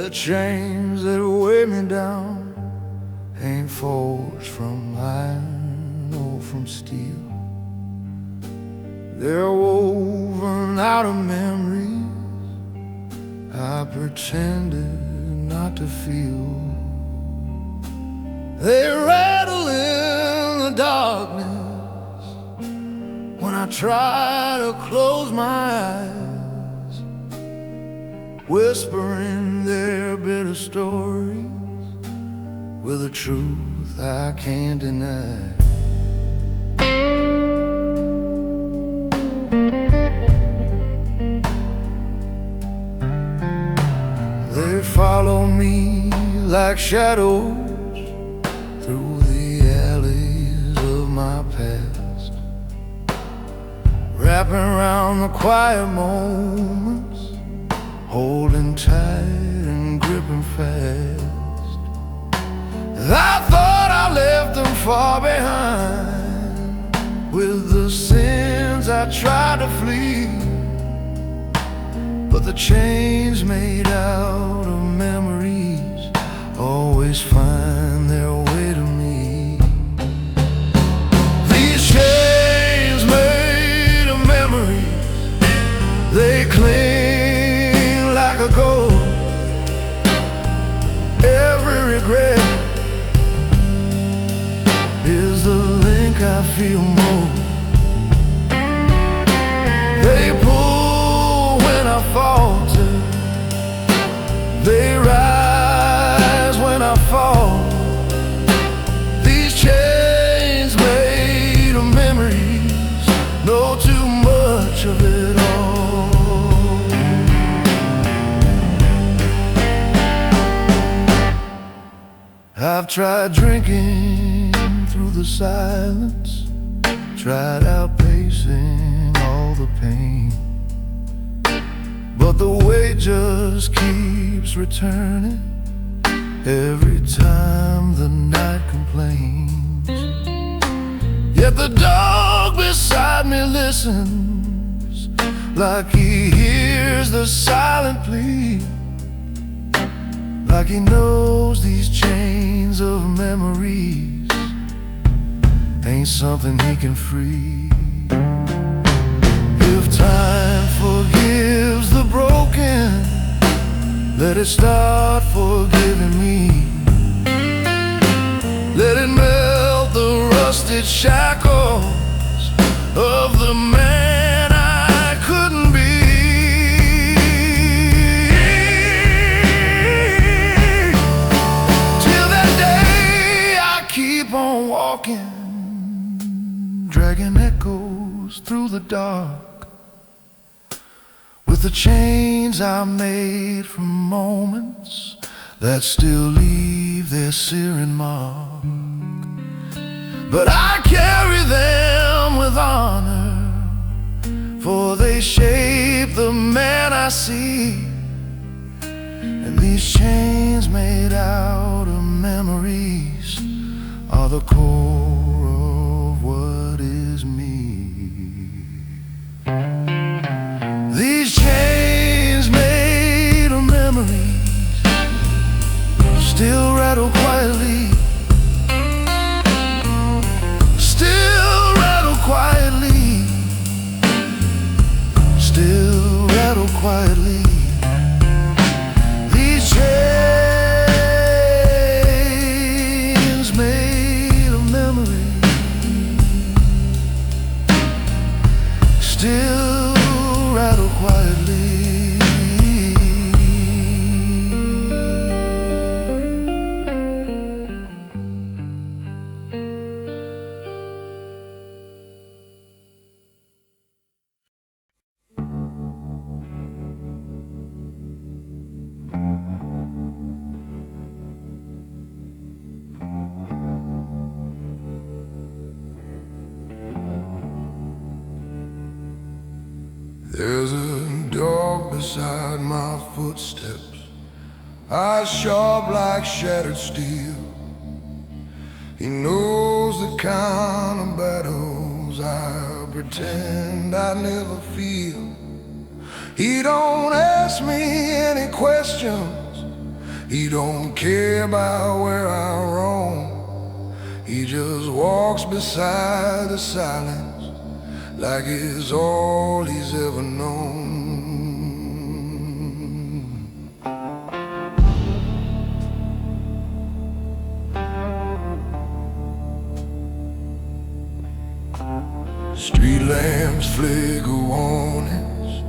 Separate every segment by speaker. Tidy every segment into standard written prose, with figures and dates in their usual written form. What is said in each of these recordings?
Speaker 1: the chains that weigh me down ain't forged from iron or from steel. They're woven out of memories I pretended not to feel. They rattle in the darkness when I try to close my eyes, whispering their bitter stories with a truth I can't deny. They follow me like shadows through the alleys of my past, wrapping around the quiet moments, holding tight and gripping fast. I thought I left them far behind with the sins I tried to flee, but the chains made out of memories always find their way to me. These chains made of memories, they cling like a ghost. Every regret is the link I feel most. They pull when I falter, they rise when I fall. These chains made of memories know too much of it all. I've tried drinking through the silence, tried outpacing all the pain, but the weight just keeps returning every time the night complains. Yet the dog beside me listens like he hears the silent plea, like he knows these chains of memories ain't something he can free. If time forgives the broken, let it start forgiving me. Let it melt the rusted shackles of the man I couldn't be. Till that day I keep on walking, dragging echoes through the dark, with the chains I made from moments that still leave their searing mark. But I carry them with honor, for they shape the man I see. And these chains made out of memories are the core of what is me. These chains made of memories still rattle quietly, still rattle quietly, still rattle quietly. These chains made of memories still rattle quietly. There's a dog beside my footsteps, eyes sharp like shattered steel. He knows the kind of battles I pretend I never feel. He don't ask me any questions, He don't care about where I roam. He just walks beside the silence like it's all he's ever known. Street lamps flicker warnings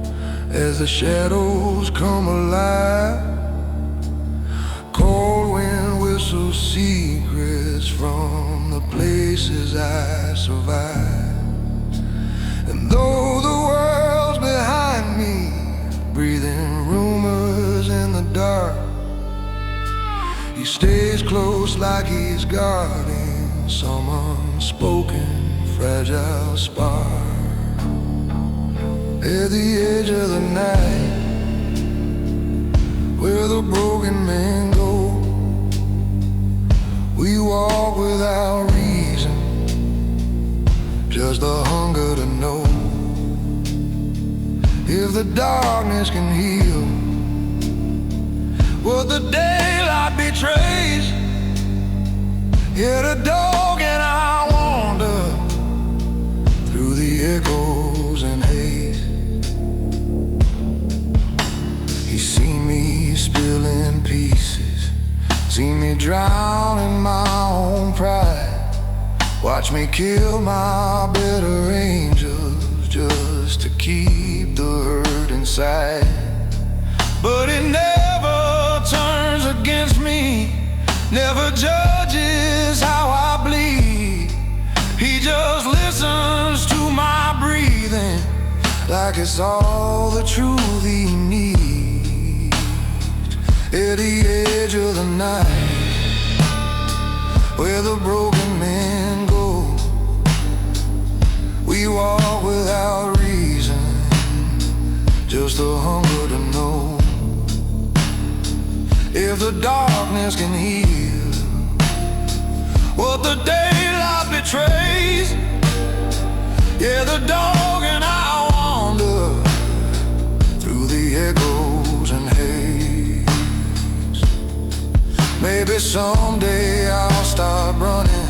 Speaker 1: as the shadows come alive. Cold wind whistles secrets from the places I survived. And though the world's behind me, breathing rumors in the dark, he stays close like he's guarding some unspoken fragile spark. At the edge of the night, where the broken men go, we walk without reason, just the hunger to know. If the darkness can heal what the daylight betrays, yeah, the dog and I wander through the echoes and haze. He's seen me spill in pieces, seen me drown in my own pride, watch me kill my better angels just to keep the hurt inside. But it never turns against me, never judges how I bleed. He just listens to my breathing like it's all the truth he needs. At the edge of the night, where the broken men go, we walk without reason, just the hunger to know. If the darkness can heal what the daylight betrays, yeah, the dog and I wander through the echoes and haze. Maybe someday I'll stop running,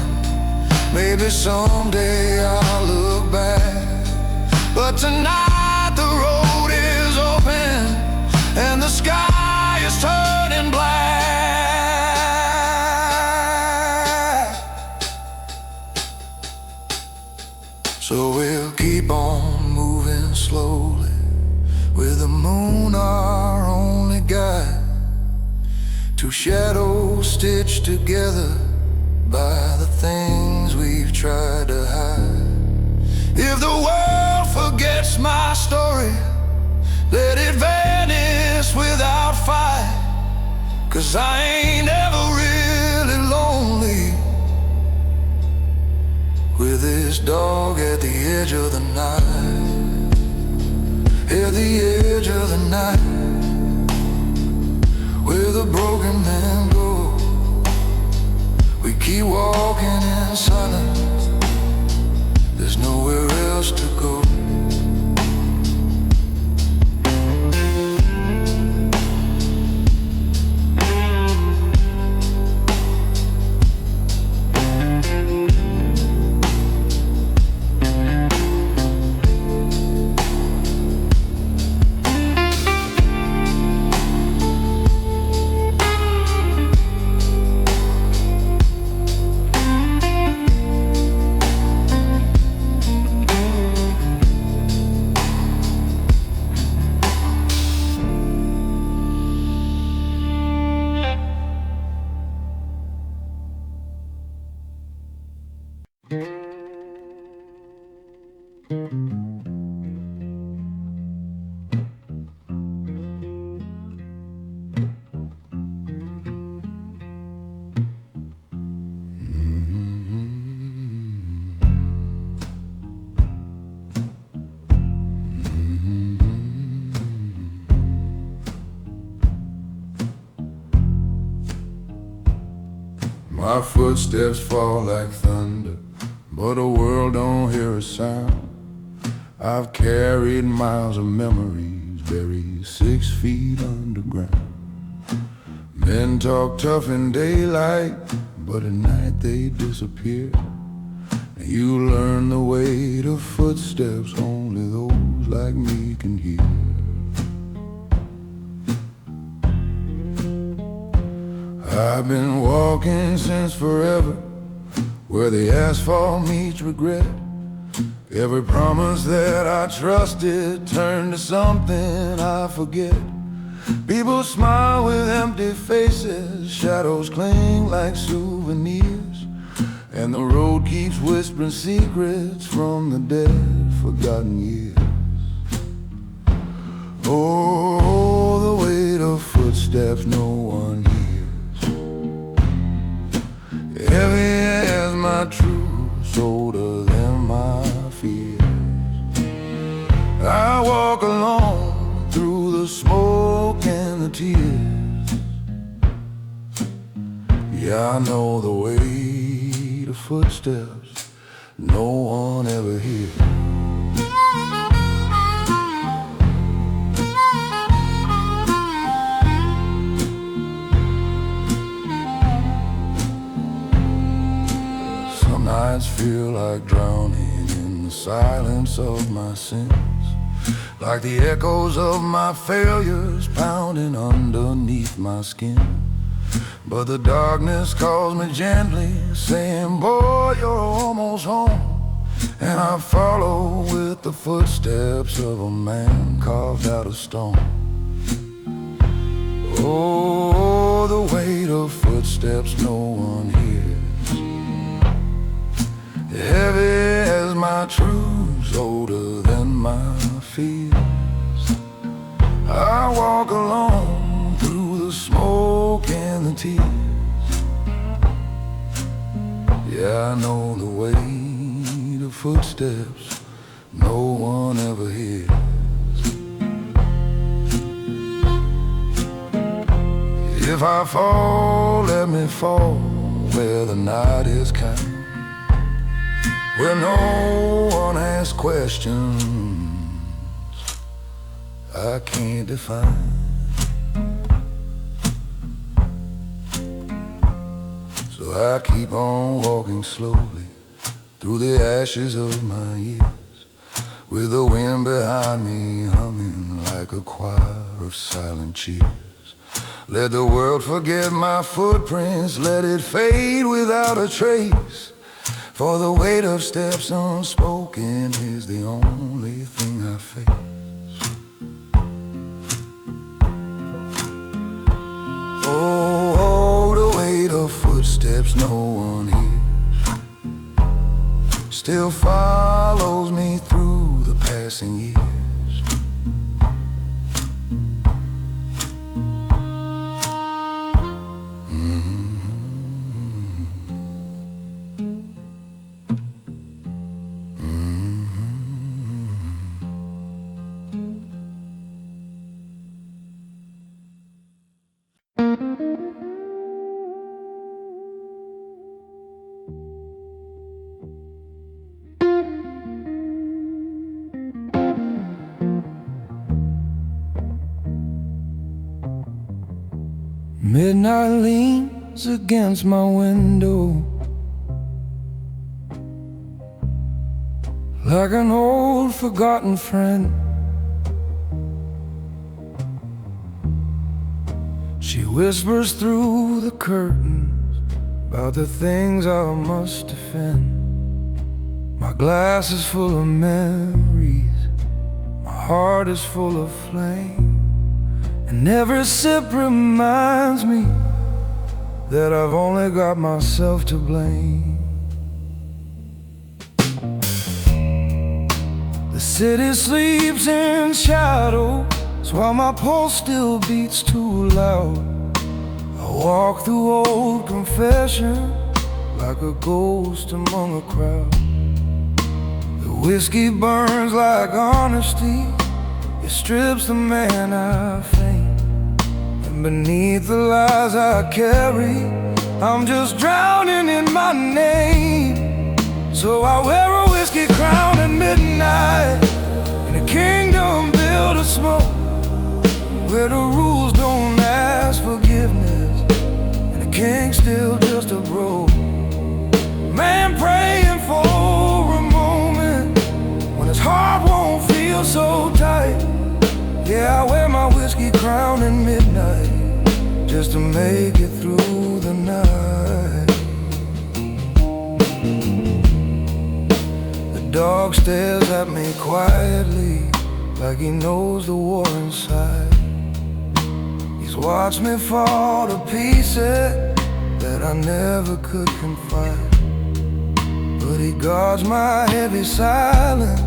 Speaker 1: maybe someday I'll look back, but tonight the road is open and the sky is turning black. So we'll keep on moving slowly, with the moon our only guide, two shadows stitched together by the things we've tried to hide. If the world forgets my story, let it vanish without fight, 'cause I ain't ever really lonely with this dog at the edge of the night. At the edge of the night, where the broken men go, we keep walking in silence, there's nowhere else to go.
Speaker 2: My footsteps fall like thunder, but the world don't hear a sound. I've carried miles of memories buried 6 feet underground. Men talk tough in daylight, but at night they disappear. And you learn the weight of footsteps only those like me can hear. I've been walking since forever, where the asphalt meets regret. Every promise that I trusted turned to something I forget. People smile with empty faces, shadows cling like souvenirs, and the road keeps whispering secrets from the dead, forgotten years. Oh, the weight of footsteps no one hears, heavy as my truths, older than my fears. I walk alone through the smoke and the tears. Yeah, I know the weight of footsteps no one ever hears. Some nights feel like drowning in the silence of my sins, like the echoes of my failures pounding underneath my skin. But the darkness calls me gently, saying, boy, you're almost home. And I follow with the footsteps of a man carved out of stone. Oh, the weight of footsteps no one hears, heavy as my truths, older than my fears. I walk alone through the smoke and the tears. Yeah, I know the weight of footsteps no one ever hears. If I fall, let me fall where the night is kind, where no one asks questions I can't define. So I keep on walking slowly through the ashes of my years, with the wind behind me humming like a choir of silent cheers. Let the world forget my footprints, let it fade without a trace, for the weight of steps unspoken is the only thing I face. Oh, the weight of footsteps no one hears still follows me through the passing years. Midnight leans against my window like an old forgotten friend. She whispers through the curtains about the things I must defend. My glass is full of memories, my heart is full of flame, and every sip reminds me that I've only got myself to blame. The city sleeps in shadows while my pulse still beats too loud. I walk through old confessions like a ghost among a crowd. The whiskey burns like honesty, it strips the man I feign. And beneath the lies I carry, I'm just drowning in my name. So I wear a whiskey crown at midnight in a kingdom built of smoke, where the rules don't ask forgiveness king, still just a bro. Man praying for a moment when his heart won't feel so tight. Yeah, I wear my whiskey crown at midnight just to make it through the night. The dog stares at me quietly, like he knows the war inside. He's watched me fall to pieces that I never could confide. But he guards my heavy silence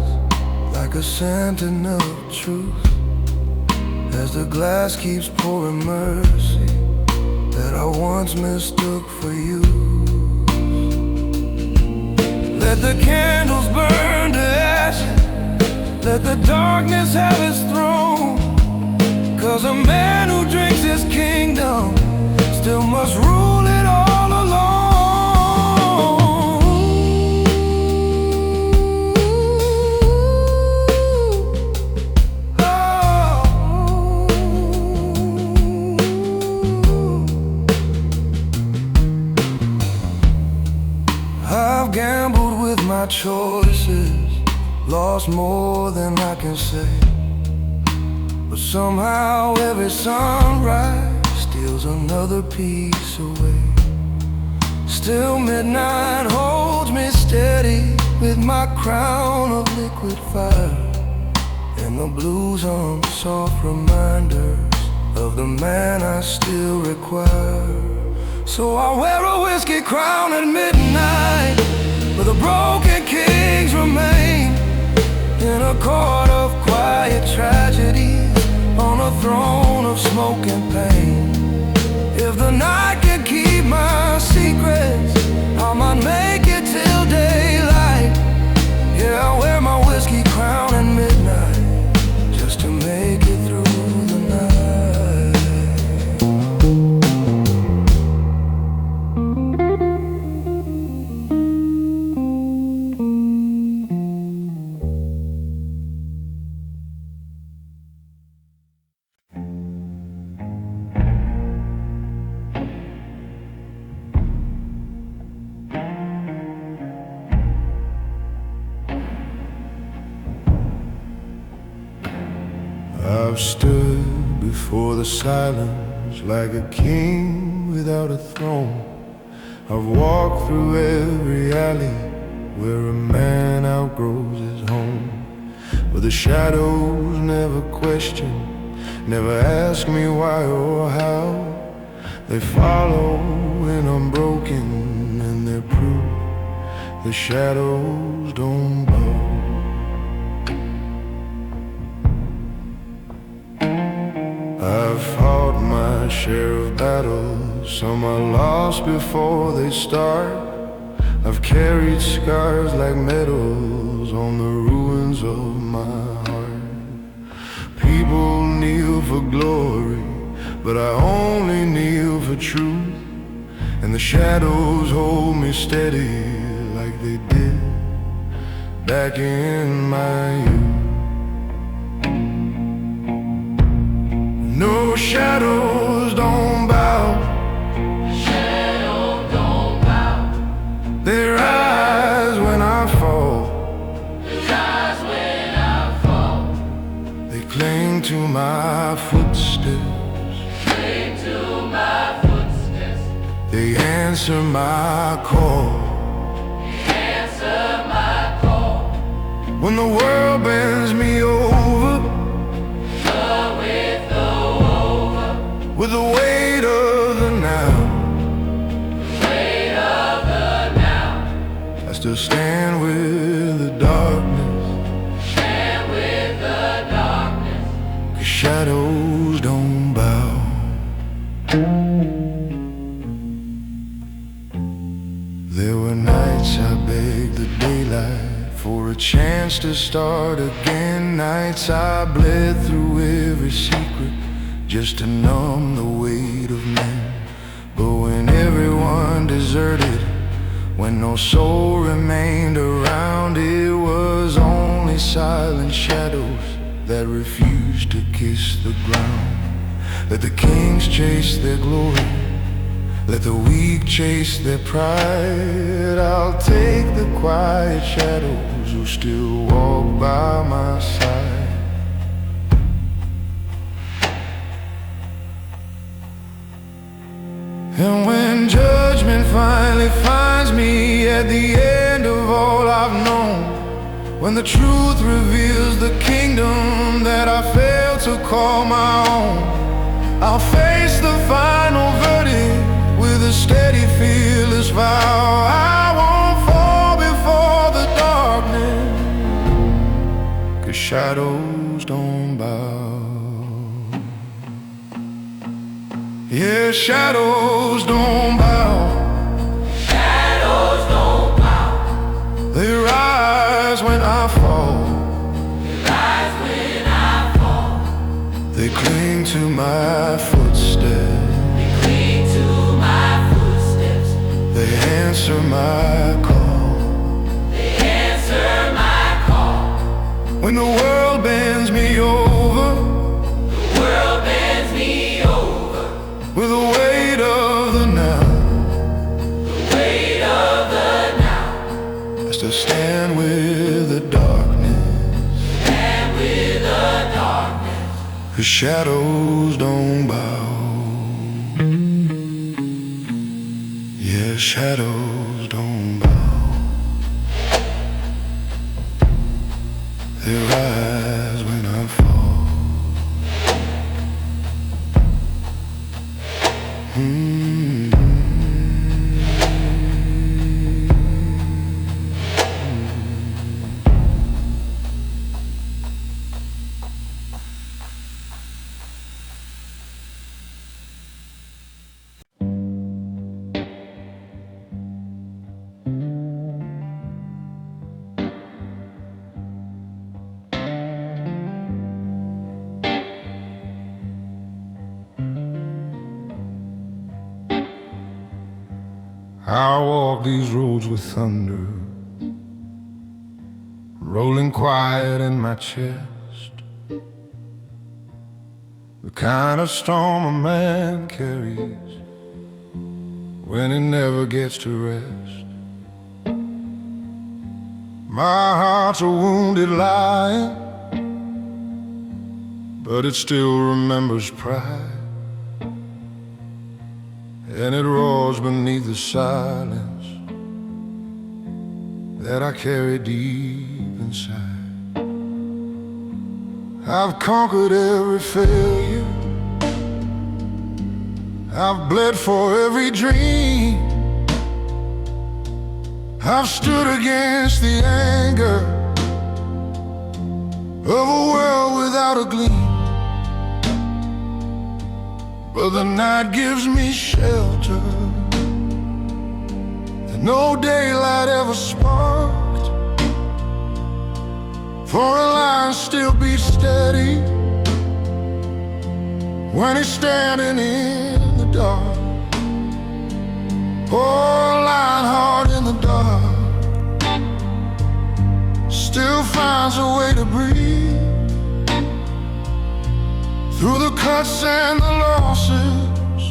Speaker 2: like a sentinel of truth, as the glass keeps pouring mercy that I once mistook for you. Let the candles burn to ashes, let the darkness have its throne, 'cause a man who drinks his kingdom still must rule it all alone. I've gambled with my choices, lost more than I can say, but somehow every sunrise steals another piece away. Still midnight holds me steady with my crown of liquid fire, and the blues on soft reminders of the man I still require. So I wear a whiskey crown at midnight, where the broken kings remain, in a court of quiet tragedies, on a throne of smoke and pain. If the night can keep my secrets, I might make it till daylight. Yeah, I wear my whiskey crown at midnight just to make it through the night. I've stood before the silence like a king without a throne. I've walked through every alley where a man outgrows his home, where the shadows never question, never ask me why or how. They follow when I'm broken, and they're proof the shadows don't bow. I've fought my share of battles, some I lost before they start. I've carried scars like medals on the ruins of my heart. People kneel for glory, but I only kneel for truth, and the shadows hold me steady like they did back in my youth. No, shadows don't bow.
Speaker 3: Shadows don't bow.
Speaker 2: They rise when I fall.
Speaker 3: They rise when I fall.
Speaker 2: They cling to my footsteps.
Speaker 3: Cling to my footsteps.
Speaker 2: They answer my call.
Speaker 3: They answer my call.
Speaker 2: When the world bends me over with the weight of the now,
Speaker 3: weight of the now,
Speaker 2: I still stand with the darkness,
Speaker 3: stand with the darkness,
Speaker 2: 'cause shadows don't bow. There were nights I begged the daylight for a chance to start again, nights I bled through every secret just to numb the weight of men. But when everyone deserted, when no soul remained around, it was only silent shadows that refused to kiss the ground. Let the kings chase their glory, Let the weak chase their pride. I'll take the quiet shadows who still walk by my side. And when judgment finally finds me at the end of all I've known, when the truth reveals the kingdom that I failed to call my own, I'll face the final verdict with a steady, fearless vow. I won't fall before the darkness, 'cause shadows don't bow. Yeah, shadows don't bow.
Speaker 3: Shadows don't bow.
Speaker 2: They rise when I fall.
Speaker 3: They rise when I fall.
Speaker 2: They cling to my footsteps.
Speaker 3: They cling to my footsteps.
Speaker 2: They answer my call.
Speaker 3: They answer my call.
Speaker 2: When the world bends me over,
Speaker 3: The world bends me over.
Speaker 2: with the weight of the now,
Speaker 3: The weight of the now.
Speaker 2: I still stand with the darkness,
Speaker 3: And with the darkness.
Speaker 2: 'cause shadows don't bow. Yeah, shadows don't bow. They rise when I fall. I walk these roads with thunder, rolling quiet in my chest. The kind of storm a man carries when he never gets to rest. My heart's a wounded lion, but it still remembers pride. And it roars beneath the silence that I carry deep inside. I've conquered every failure, I've bled for every dream, I've stood against the anger of a world without a gleam. But the night gives me shelter that no daylight ever sparked. For a lion still beats steady when he's standing in the dark. Poor lion heart in the dark still finds a way to breathe. Through the cuts and the losses,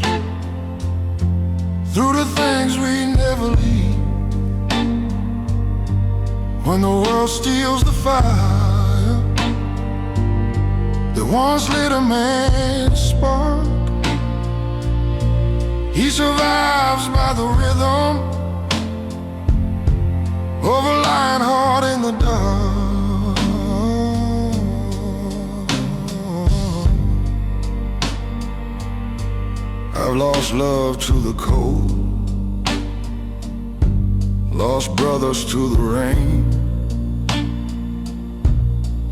Speaker 2: through the things we never leave. When the world steals the fire that once lit a man's spark, he survives by the rhythm of a lion heart in the dark. I've lost love to the cold, lost brothers to the rain,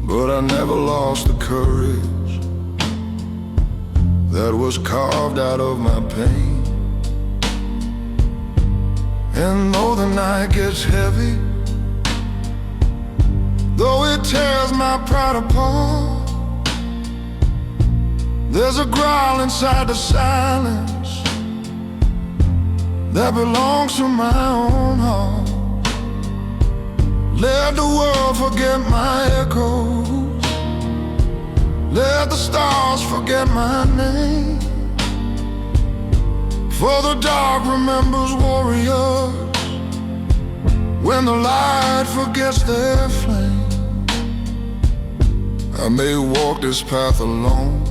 Speaker 2: but I never lost the courage that was carved out of my pain. And though the night gets heavy, though it tears my pride apart, there's a growl inside the silence that belongs to my own heart. Let the world forget my echoes, let the stars forget my name.
Speaker 1: For the dark remembers warriors when the light forgets their flame. I may walk this path alone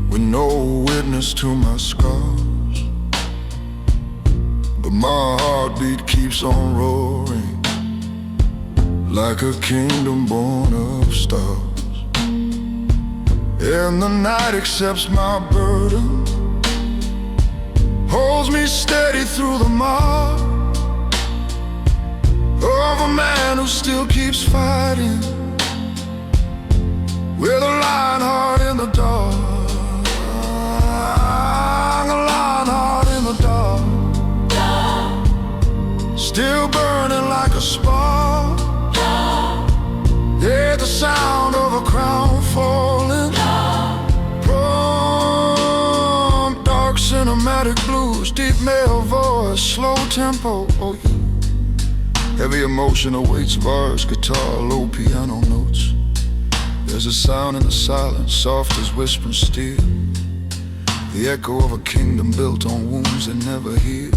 Speaker 1: with no witness to my scars, but my heartbeat keeps on roaring like a kingdom born of stars. And the night accepts my burden, holds me steady through the mark of a man who still keeps fighting with a lion heart in the dark. A lion heart in the dark, still burning like a spark. Yeah, the sound of a crown falling from dark cinematic blues, deep male voice, slow tempo. Oh, yeah. Heavy emotion awaits bars, guitar, low piano notes. There's a sound in the silence, soft as whispering steel, the echo of a kingdom built on wounds that never heal.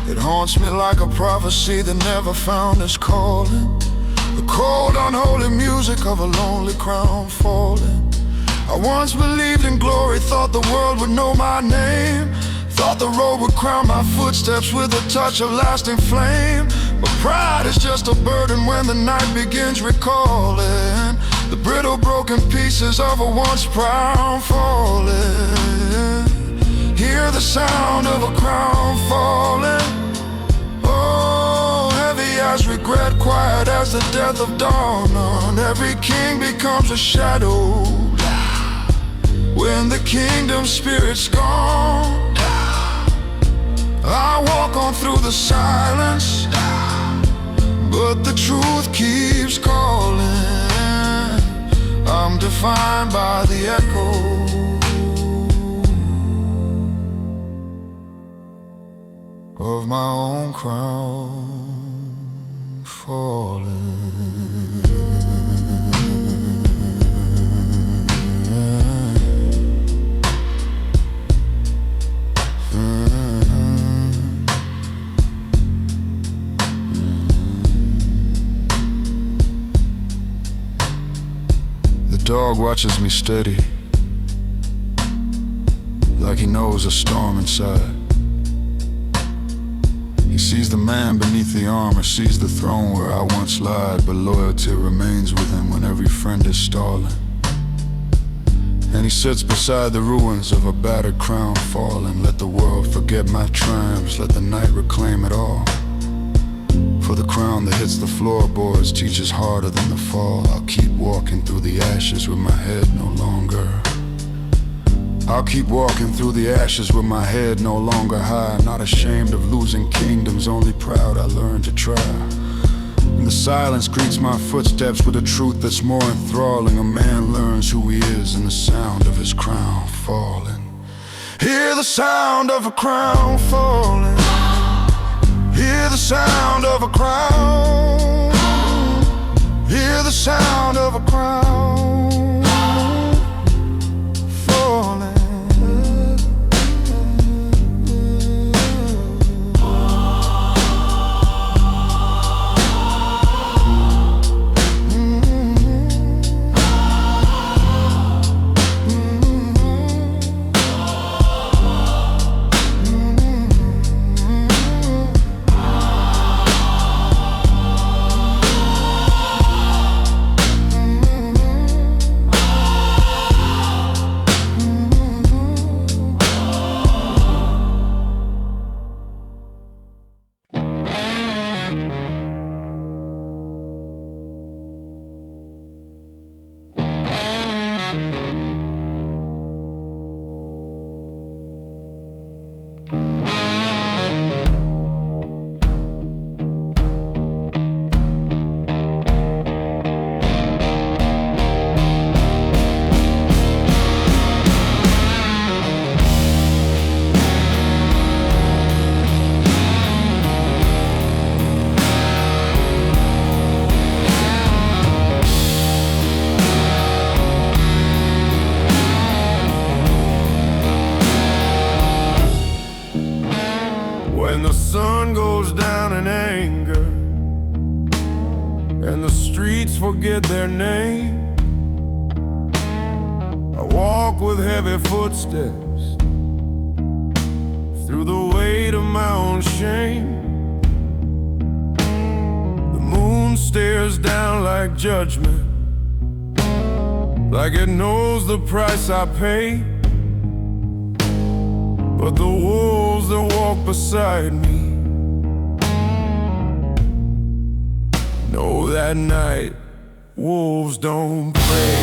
Speaker 1: It haunts me like a prophecy that never found its calling, the cold, unholy music of a lonely crown falling. I once believed in glory, thought the world would know my name, thought the road would crown my footsteps with a touch of lasting flame. But pride is just a burden when the night begins recalling the brittle broken pieces of a once proud falling. Hear the sound of a crown falling. Oh, heavy as regret, quiet as the death of dawn. On every king becomes a shadow when the kingdom spirit's gone. I walk on through the silence, but the truth keeps calling. I'm defined by the echo of my own crown falling. The dog watches me steady, like he knows a storm inside. He sees the man beneath the armor, sees the throne where I once lied, but loyalty remains with him when every friend is stalling. And he sits beside the ruins of a battered crown falling. Let the world forget my triumphs, let the night reclaim it all. For the crown that hits the floorboards teaches harder than the fall. I'll keep walking through the ashes with my head no longer. I'll keep walking through the ashes with my head no longer high. Not ashamed of losing kingdoms, only proud I learned to try. And the silence greets my footsteps with a truth that's more enthralling. A man learns who he is in the sound of his crown falling. Hear the sound of a crown falling. Hear the sound of a crown. Hear the sound of a crown falling.
Speaker 2: when the sun goes down in anger and the streets forget their name. I walk with heavy footsteps through the weight of my own shame. The moon stares down like judgment, like it knows the price I pay. But the wolves that walk beside me know that night wolves don't pray.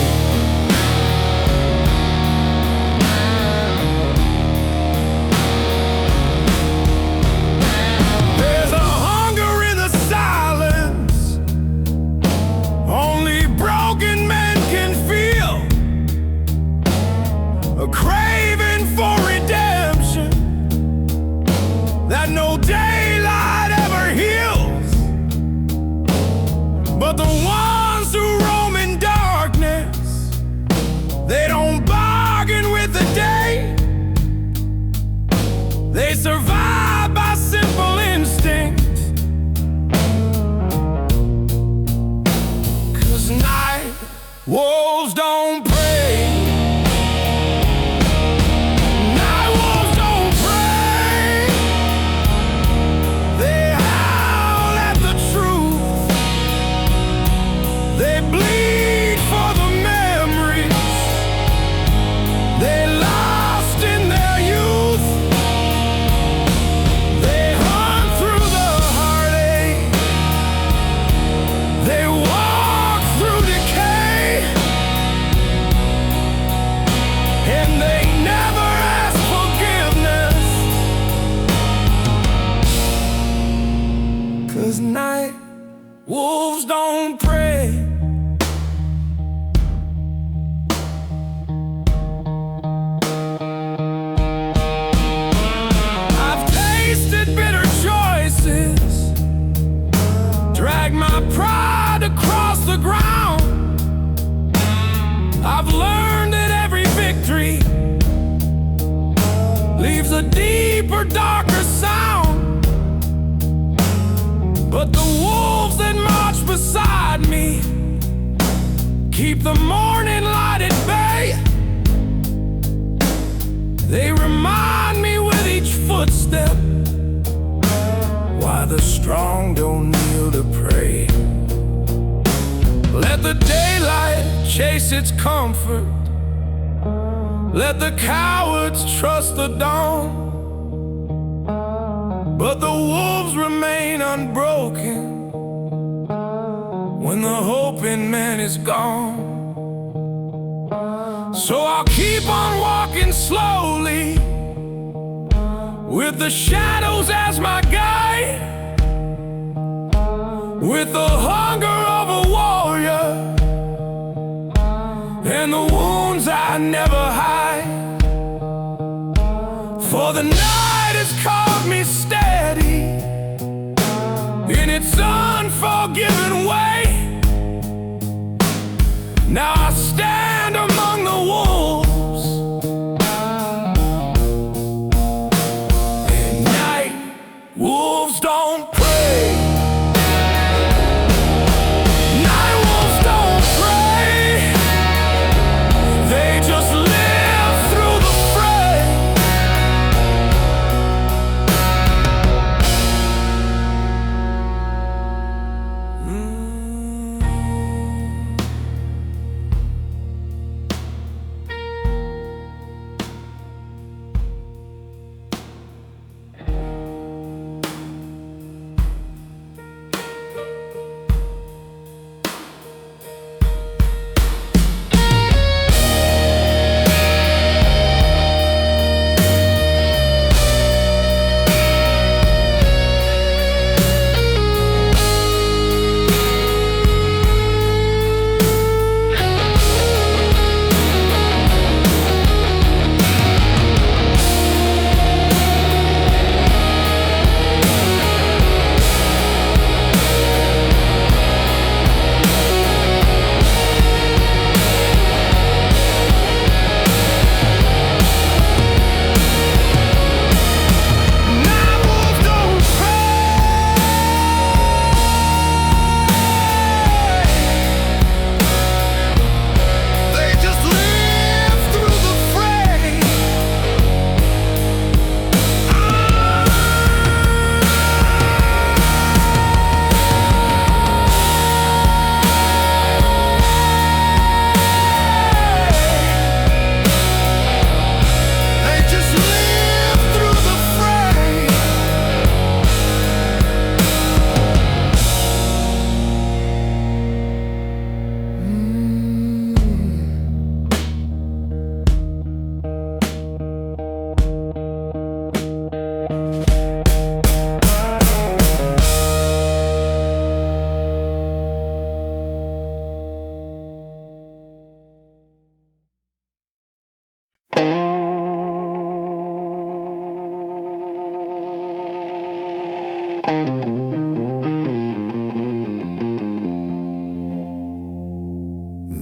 Speaker 2: There's a hunger in the silence only broken men can feel, a craving for redemption that no daylight ever heals. But the ones who roam in darkness, they don't bargain with the day. They survive by simple instinct, 'cause night wolves don't pray. Night wolves don't pray. I've tasted bitter choices, dragged my pride across the ground. I've learned that every victory leaves a deeper, darker sound. But the wolves that march beside me keep the morning light at bay. They remind me with each footstep why the strong don't kneel to pray. Let the daylight chase its comfort, let the cowards trust the dawn. But the wolves remain unbroken when the hope in man is gone. So I'll keep on walking slowly with the shadows as my guide, with the hunger of a warrior and the wounds I never hide. For the night has called me steady in its unforgiving way. Now I stand among the wolves. At night, wolves don't pray. Night wolves don't pray. They just live through the fray.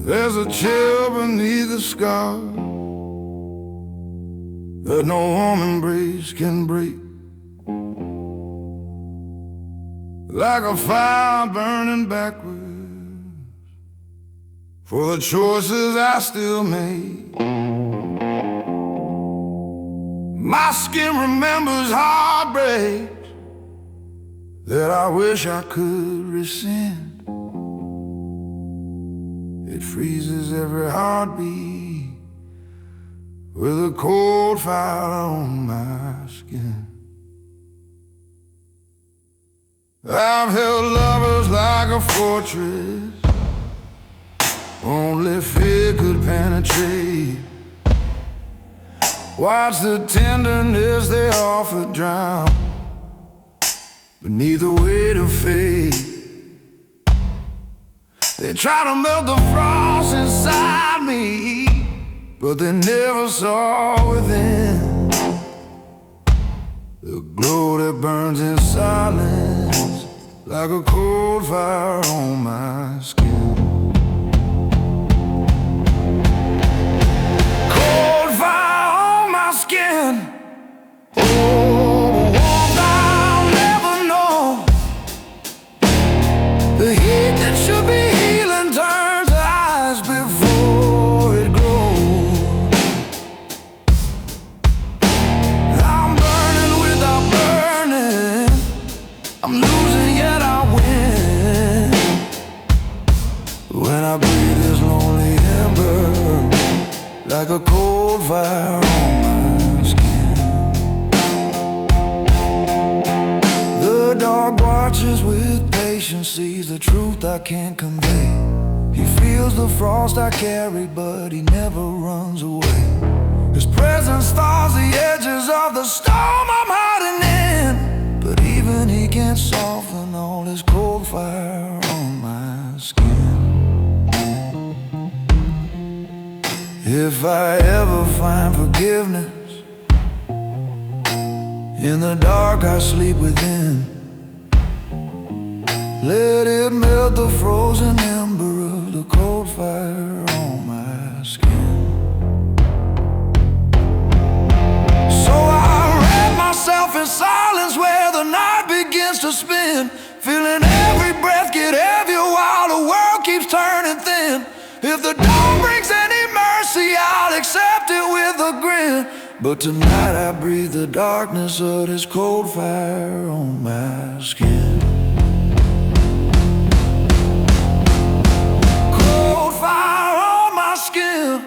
Speaker 2: There's a chill beneath the scar that no warm embrace can break, like a fire burning backwards for the choices I still make. My skin remembers heartbreaks that I wish I could rescind. It freezes every heartbeat with a cold fire on my skin. I've held lovers like a fortress only fear could penetrate. Watch the tenderness they offer drown beneath the weight of fate. They try to melt the frost inside me, but they never saw within the glow that burns in silence like a cold fire on my skin. Cold fire on my skin. Oh, warmth I'll never know. The heat that should be healing turns ice before it grows. I'm burning without burning. I'm losing yet I win. When I breathe this lonely ember like a cold fire on my skin. The dog watches with patience, sees the truth I can't convey. He feels the frost I carry, but he never runs away. His presence thaws the edges of the storm I'm hiding in, but even he can't soften all this cold fire on my skin. If I ever find forgiveness, in the dark I sleep within. Let it melt the frozen ember of the cold fire on my skin. So I wrap myself in silence where the night begins to spin, feeling every breath get heavier while the world keeps turning thin. If the dawn brings any mercy, I'll accept it with a grin. But tonight I breathe the darkness of this cold fire on my skin. Cold fire on my skin.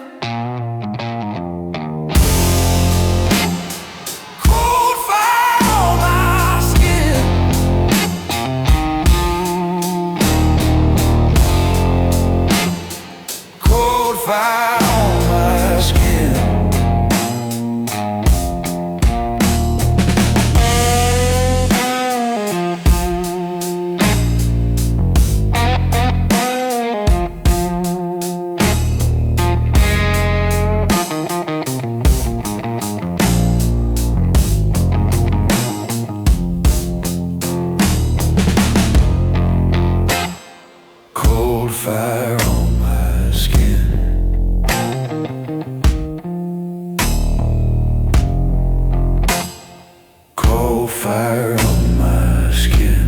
Speaker 2: Cold fire on my skin. Cold fire on my skin. Cold fire on my skin. Cold fire on my skin.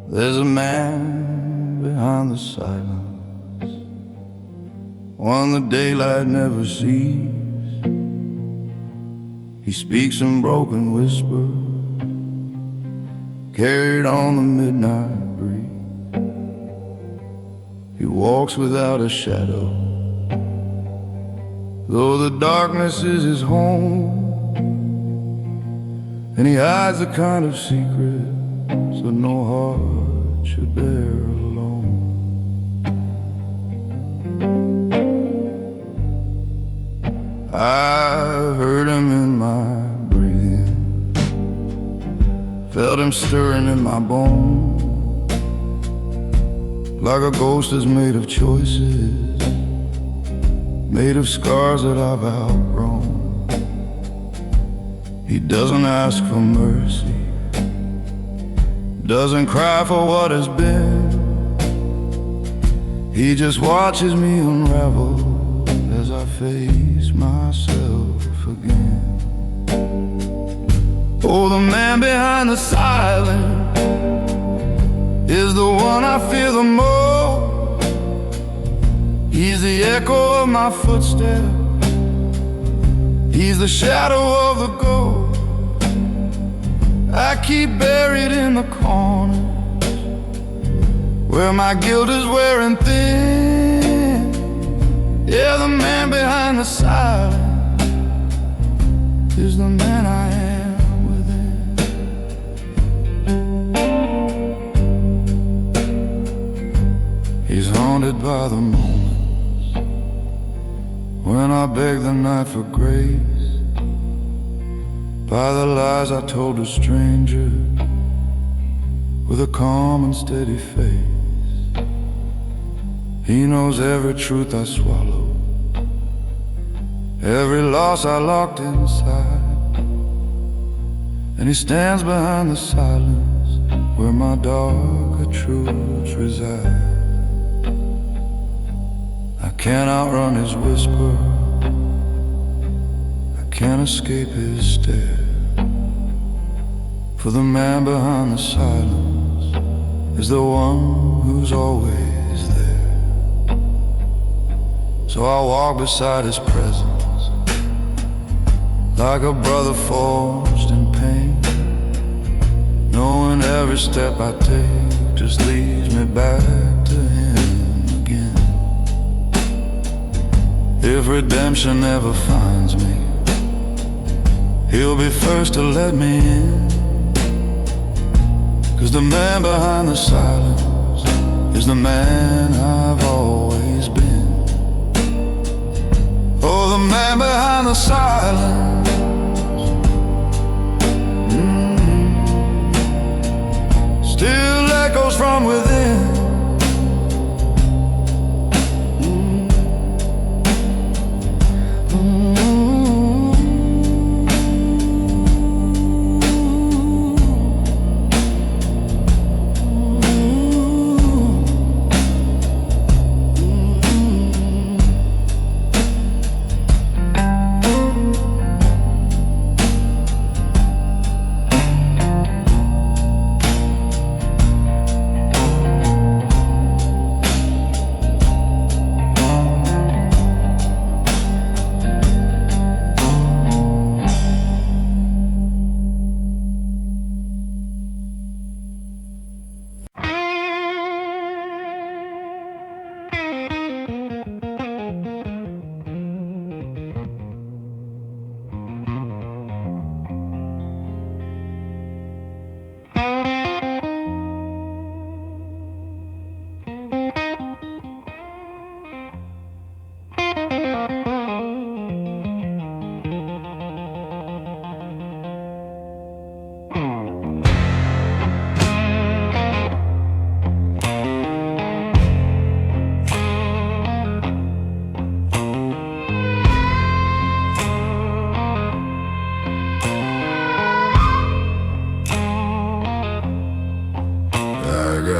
Speaker 2: There's a man behind the silence, one the daylight never sees. He speaks in broken whispers, carried on the midnight breeze. He walks without a shadow, though the darkness is his home. And he hides a kind of secret so no heart should bear alone. I heard him in my breathing, felt him stirring in my bones, like a ghost is made of choices, made of scars that I've outgrown. He doesn't ask for mercy, doesn't cry for what has been. He just watches me unravel as I face myself again. Oh, the man behind the silence is the one I fear the most. He's the echo of my footsteps, he's the shadow of the ghost I keep buried in the corner, where my guilt is wearing thin. Yeah, the man behind the silence is the man I am within. He's haunted by the moments when I beg the night for grace, by the lies I told a stranger with a calm and steady face. He knows every truth I swallowed, every loss I locked inside, and he stands behind the silence where my darker truths reside. I can't outrun his whisper, I can't escape his stare, for the man behind the silence is the one who's always there. So I walk beside his presence, like a brother forged in pain, knowing every step I take just leads me back to him again. If redemption ever finds me, he'll be first to let me in, 'cause the man behind the silence is the man I've always been. Oh, the man behind the silence, still echoes from within.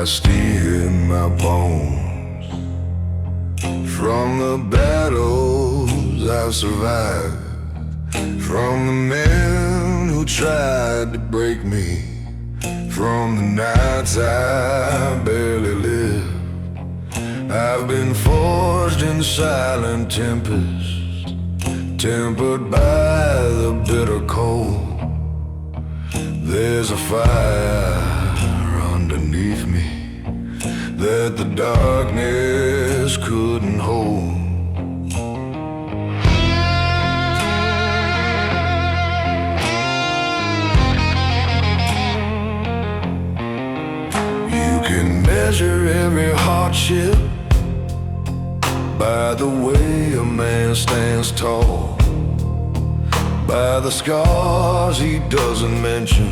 Speaker 1: Steel in my bones from the battles I've survived, from the men who tried to break me, from the nights I barely lived. I've been forged in silent tempests, tempered by the bitter cold. There's a fire underneath me that the darkness couldn't hold. You can measure every hardship by the way a man stands tall. by the scars he doesn't mention.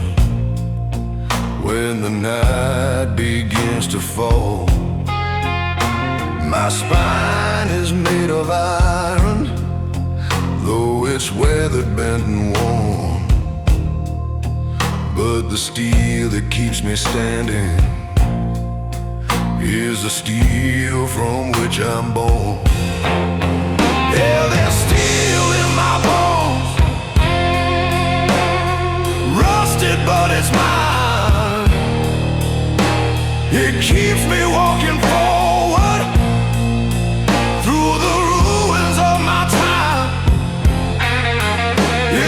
Speaker 1: When the night begins to fall, my spine is made of iron, though it's weathered, bent and worn. But the steel that keeps me standing is the steel from which I'm born. Yeah, there's steel in my bones, rusted but it's mine. It keeps me walking forward through the ruins of my time.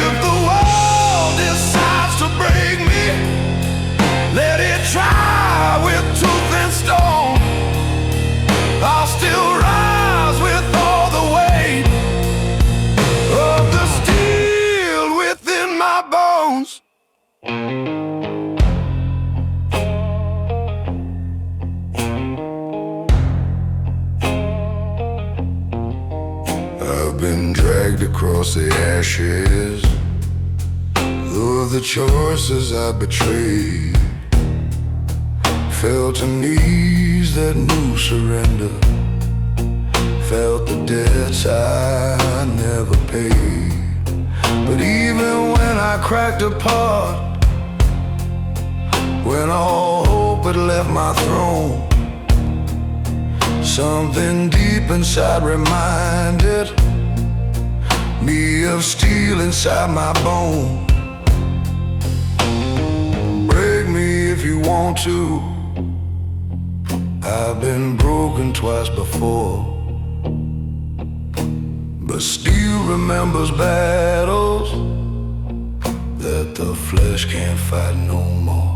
Speaker 1: If the world decides to break me, let it try with tooth and stone. I'll still rise with all the weight of the steel within my bones. I've been dragged across the ashes of the choices I betrayed. Felt to knees that knew surrender, felt the debts I never paid. But even when I cracked apart, when all hope had left my throne, something deep inside reminded me of steel inside my bone. Break me if you want to, I've been broken twice before, but steel remembers battles that the flesh can't fight no more.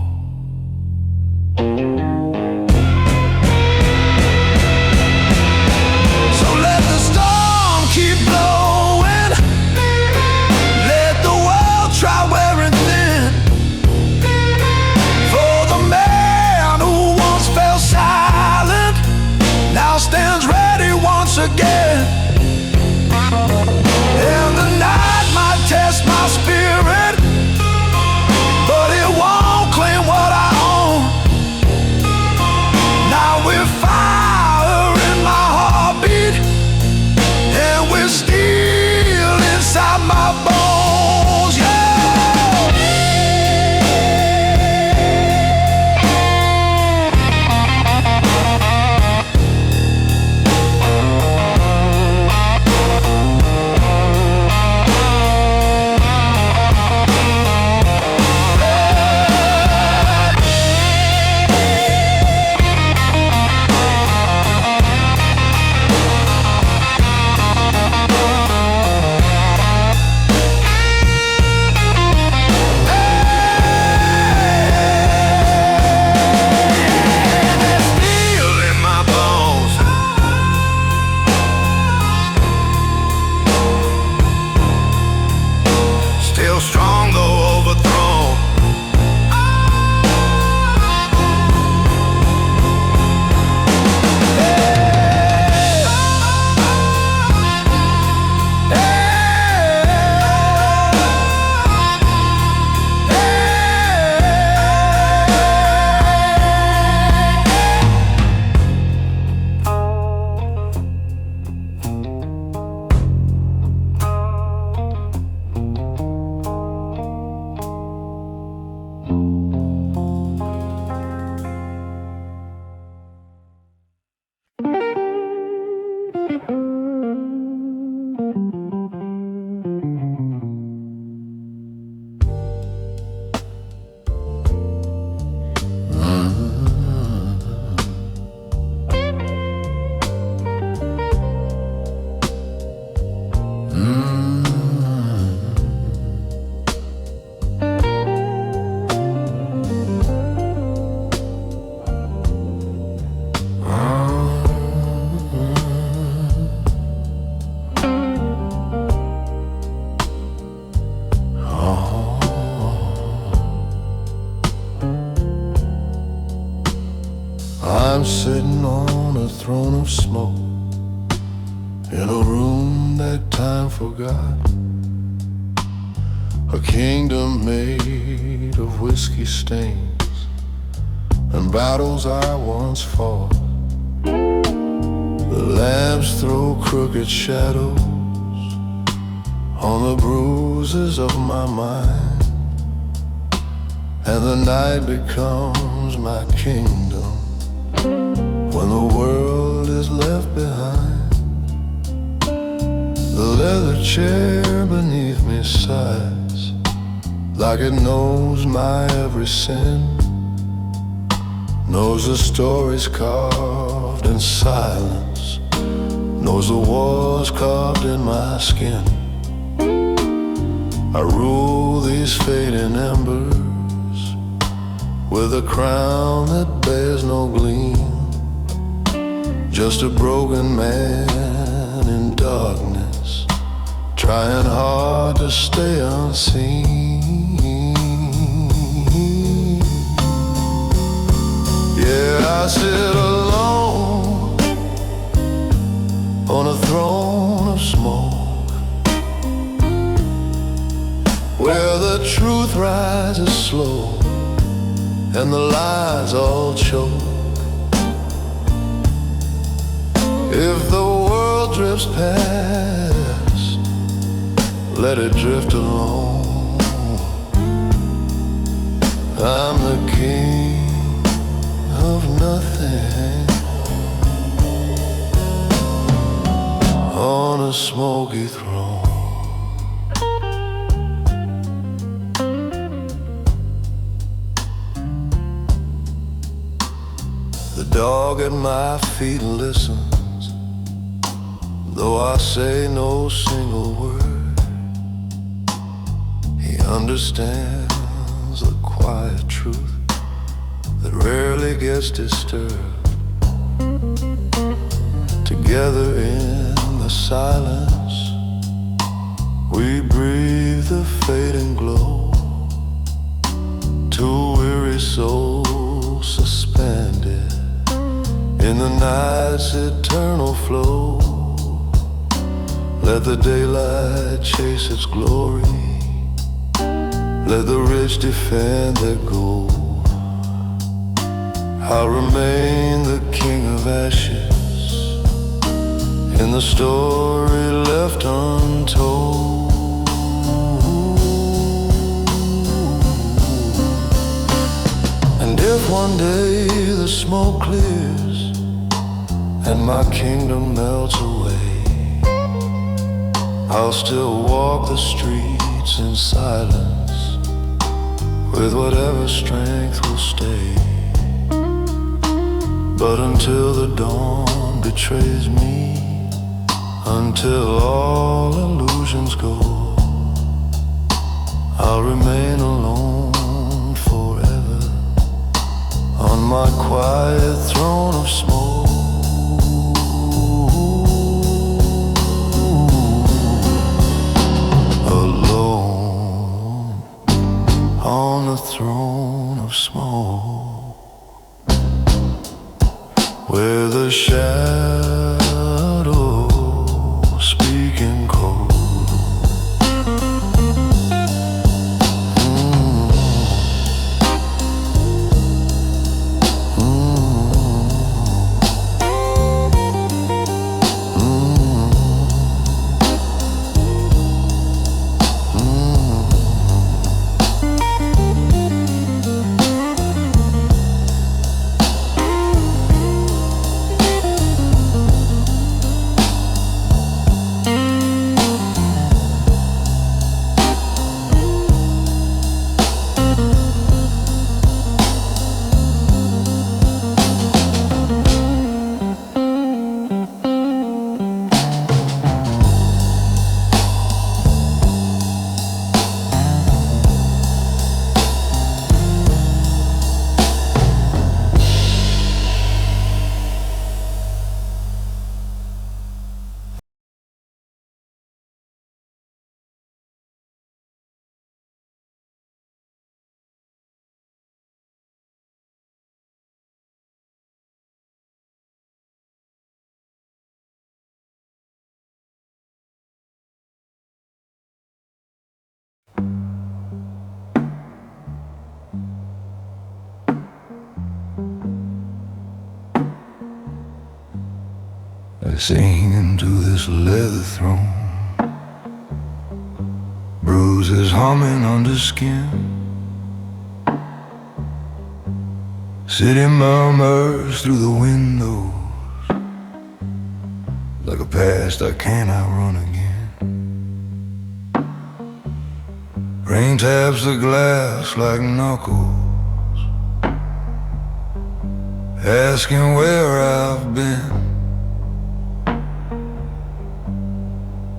Speaker 1: So let the storm keep blowing, let the world try wearing thin, for the man who once fell silent now stands ready once again. And the night might test my spirit, but it won't claim what I own. Now we're fire in my heartbeat, and we're steel inside my bones, yeah. Still strong though overthrown. I'm sitting on a throne of smoke in a room that time forgot. A kingdom made of whiskey stains and battles I once fought. The lamps throw crooked shadows on the bruises of my mind, and the night becomes my kingdom when the world is left behind. The leather chair beneath me sighs like it knows my every sin, knows the stories carved in silence, knows the wars carved in my skin. I rule these fading embers with a crown that bears no gleam, just a broken man in darkness, trying hard to stay unseen. Yeah, I sit alone on a throne of smoke, where the truth rises slow and the lies all choke. If the world drifts past, let it drift alone. I'm the king of nothing on a smoky throne. The dog at my feet listens, though I say no single word. He understands the quiet truth that rarely gets disturbed. Together in the silence, we breathe the fading glow. Two weary souls suspended in the night's eternal flow. Let the daylight chase its glory, let the rich defend their gold. I'll remain the king of ashes in the story left untold. And if one day the smoke clears and my kingdom melts away, I'll still walk the streets in silence with whatever strength will stay. But until the dawn betrays me, until all illusions go, I'll remain alone forever on my quiet throne of smoke. Alone on the throne of smoke, where the shadows speak in code. singing to this leather throne. Bruises humming under skin. City murmurs through the windows like a past I can't outrun again. Rain taps the glass like knuckles, asking where I've been.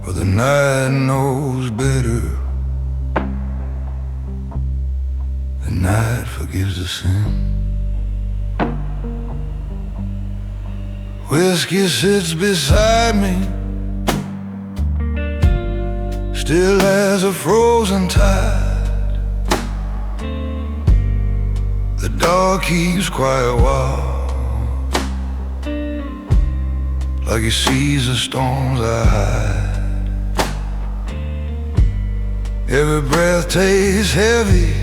Speaker 1: But the night knows better. The night forgives the sin. Whiskey sits beside me, still as a frozen tide. The dog keeps quiet watch, like he sees the storms I hide. Every breath tastes heavy,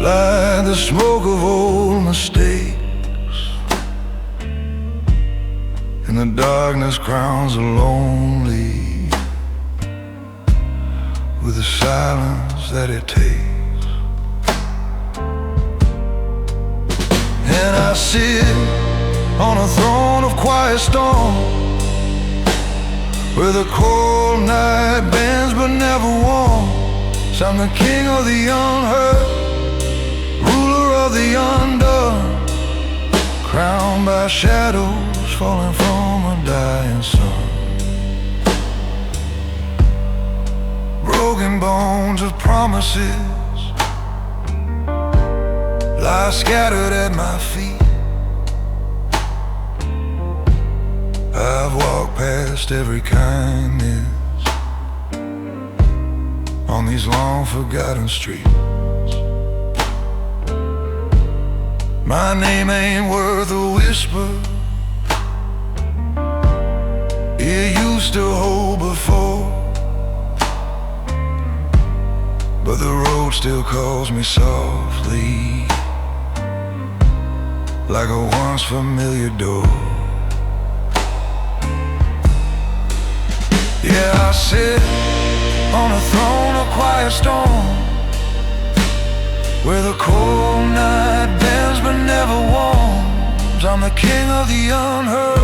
Speaker 1: like the smoke of old mistakes. And the darkness crowns the lonely with the silence that it takes. And I sit on a throne of quiet stone, where the cold night bends but never warms. I'm the king of the unheard, ruler of the undone, crowned by shadows falling from a dying sun. Broken bones of promises lie scattered at my feet. I've walked past every kindness on these long forgotten streets. My name ain't worth a whisper. It used to hold before, but the road still calls me softly, like a once familiar door. Yeah, I sit on a throne of quiet stone, where the cold night bends but never warms. I'm the king of the unheard,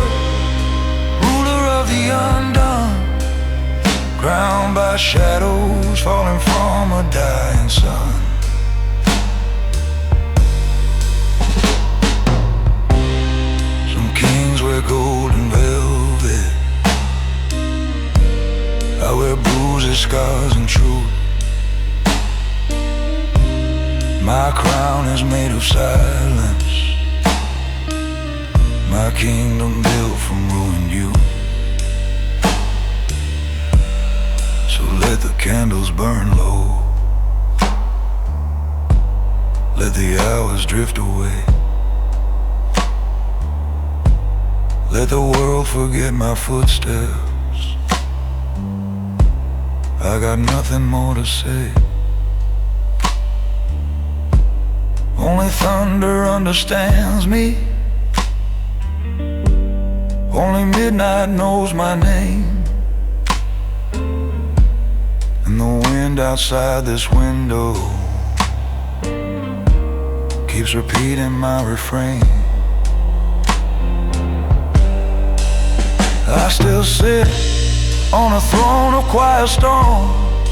Speaker 1: of the undone, crowned by shadows falling from a dying sun. Some kings wear golden velvet, I wear bruises, scars and truth. My crown is made of silence, my kingdom built from ruined youth. So let the candles burn low, let the hours drift away, let the world forget my footsteps. I got nothing more to say. Only thunder understands me, only midnight knows my name. And the wind outside this window keeps repeating my refrain. I still sit on a throne of quiet storms,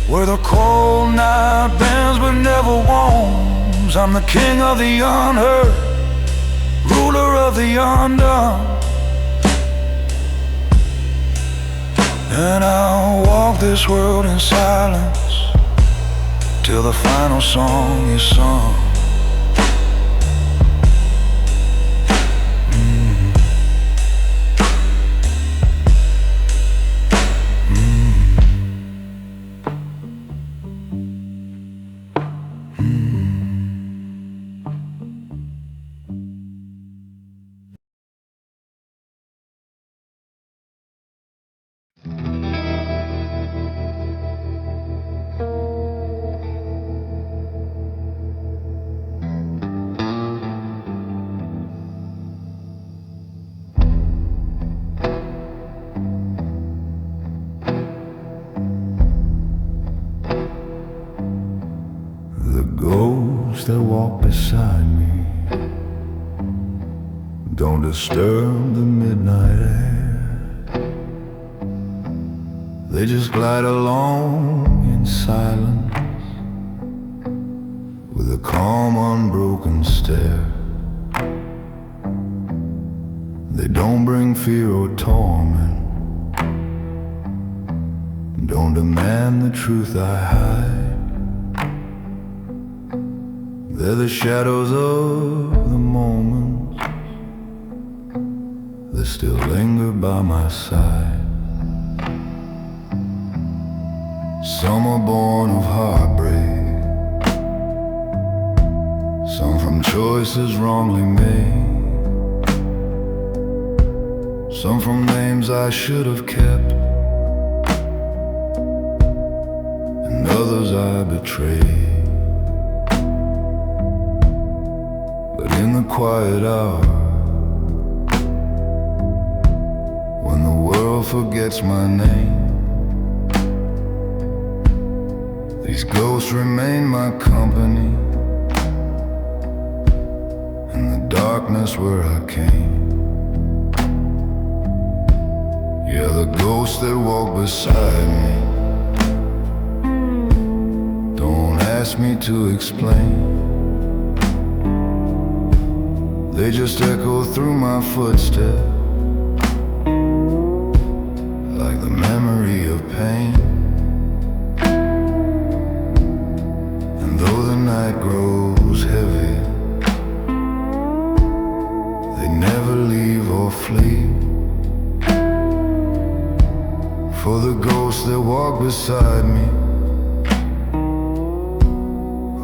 Speaker 1: where the cold night bends but never warms. I'm the king of the unheard, ruler of the undone, and I'll walk this world in silence till the final song is sung. ghosts that walk beside me don't disturb the midnight air. They just glide along in silence with a calm, unbroken stare. They don't bring fear or torment, don't demand the truth I hide. They're the shadows of the moments that still linger by my side. Some are born of heartbreak, some from choices wrongly made, some from names I should have kept, and others I betrayed. But in the quiet hour, when the world forgets my name, these ghosts remain my company in the darkness where I came. Yeah, the ghosts that walk beside me don't ask me to explain. They just echo through my footsteps like the memory of pain. And though the night grows heavy, they never leave or flee. For the ghosts that walk beside me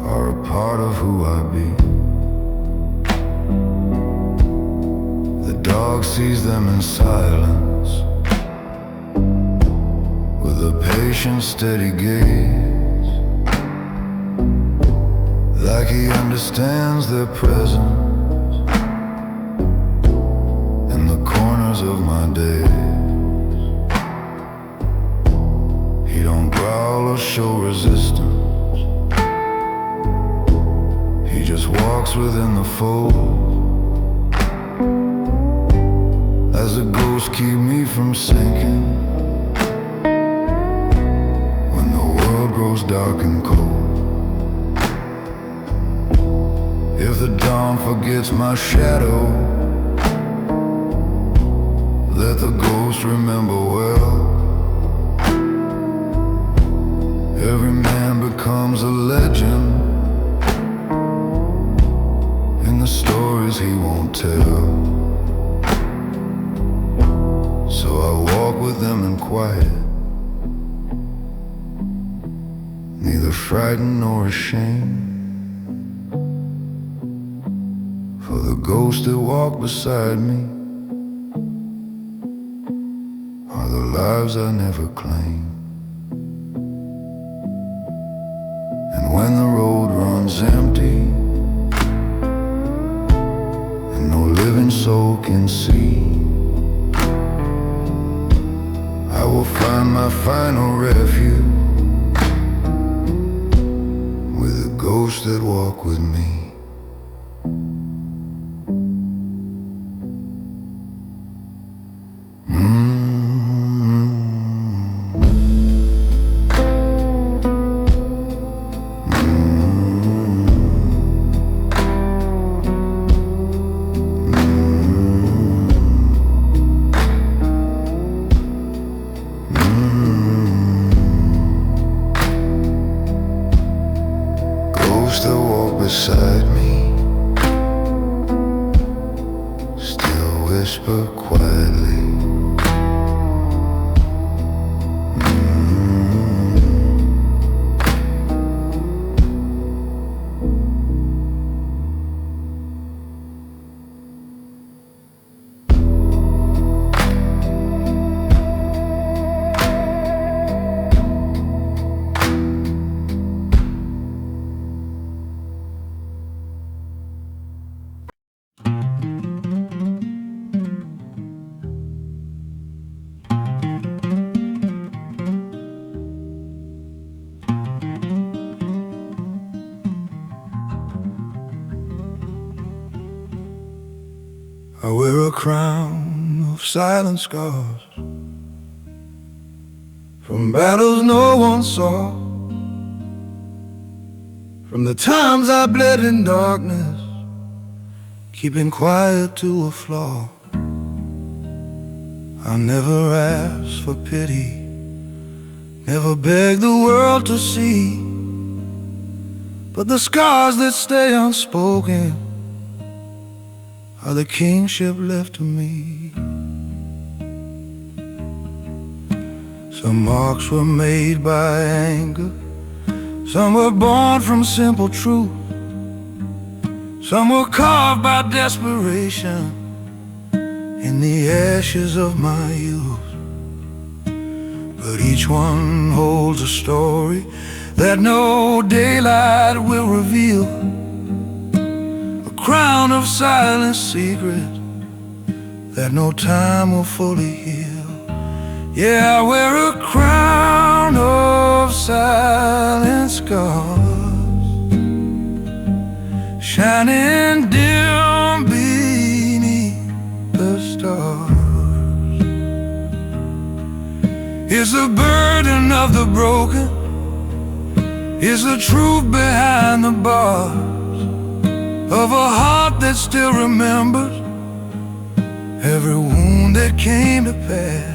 Speaker 1: are a part of who I be. The dog sees them in silence with a patient, steady gaze, like he understands their presence in the corners of my days. He don't growl or show resistance, he just walks within the fold. As the ghosts keep me from sinking when the world grows dark and cold. If the dawn forgets my shadow, let the ghost remember well. Every man becomes a legend in the stories he won't tell. So I walk with them in quiet, neither frightened nor ashamed. For the ghosts that walk beside me are the lives I never claimed. And when the road runs empty and no living soul can see, I will find my final refuge with the ghosts that walk with me. Beside
Speaker 2: a crown of silent scars, from battles no one saw, from the times I bled in darkness, keeping quiet to a flaw. I never asked for pity, never begged the world to see, but the scars that stay unspoken are the kingship left to me. Some marks were made by anger, some were born from simple truth, some were carved by desperation in the ashes of my youth. But each one holds a story that no daylight will reveal, a crown of silent secrets that no time will fully heal. Yeah, I wear a crown of silent scars, shining dim beneath the stars. Is the burden of the broken, is the truth behind the bars of a heart that still remembers every wound that came to pass.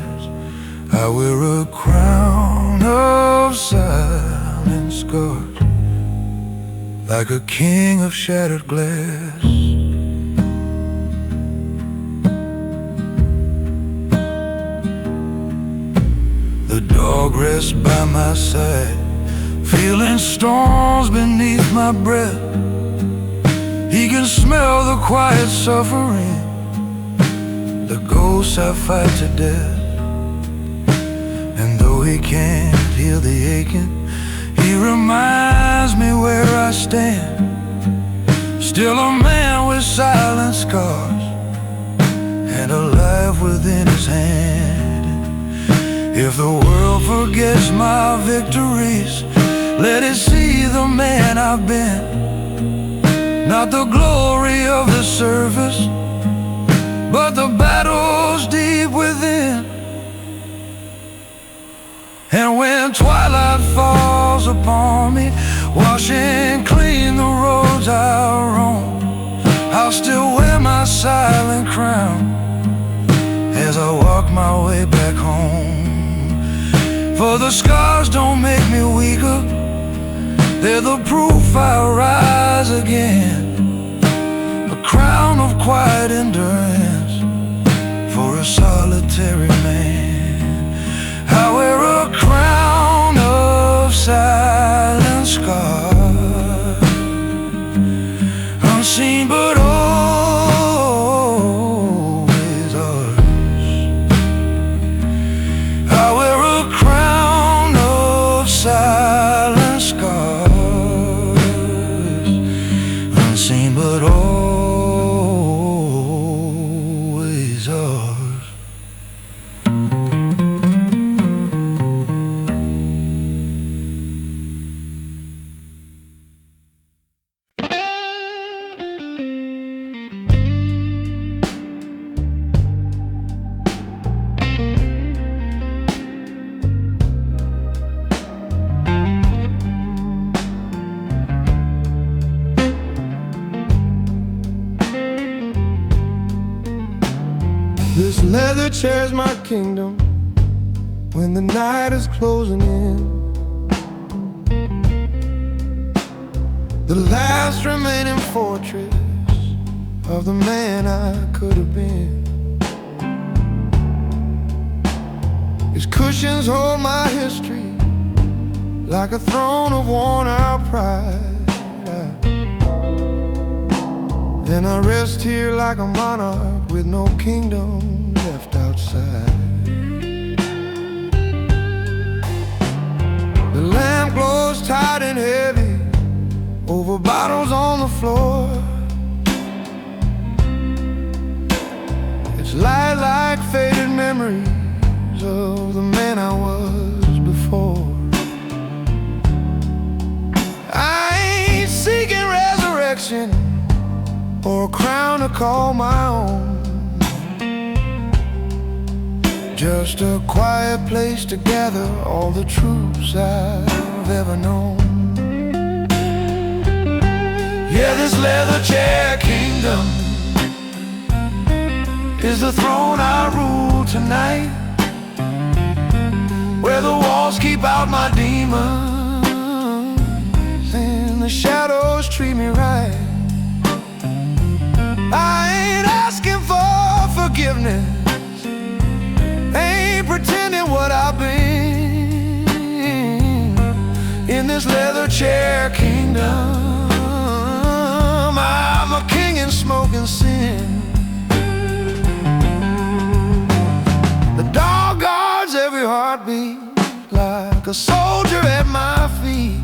Speaker 2: I wear a crown of silent scars, like a king of shattered glass. The dog rests by my side, feeling storms beneath my breath. He can smell the quiet suffering, the ghosts I fight to death. And though he can't heal the aching, he reminds me where I stand, still a man with silent scars and a life within his hand. If the world forgets my victories, let it see the man I've been, not the glory of the surface, but the battles deep within. And when twilight falls upon me, washing clean the roads I roam, I'll still wear my silent crown as I walk my way back home. For the scars don't make me weaker, they're the proof I rise again. A crown of quiet endurance for a solitary man. I wear a crown of silent scars, unseen but always ours. I wear a crown of silent scars, unseen but always ours.
Speaker 4: This leather chair's my kingdom when the night is closing in. The last remaining fortress of the man I could have been. Its cushions hold my history like a throne of worn-out pride. Then I rest here like a monarch with no kingdom left outside. The lamp glows tight and heavy over bottles on the floor. It's light like faded memories of the man I was before. I ain't seeking resurrection or a crown to call my own.
Speaker 2: just a quiet place to gather all the truths I've ever known. Yeah, this leather chair kingdom is the throne I rule tonight, where the walls keep out my demons and the shadows treat me right. I ain't asking for forgiveness, ain't pretending what I've been. In this leather chair kingdom, I'm a king in smoking sin. The dog guards every heartbeat like a soldier at my feet.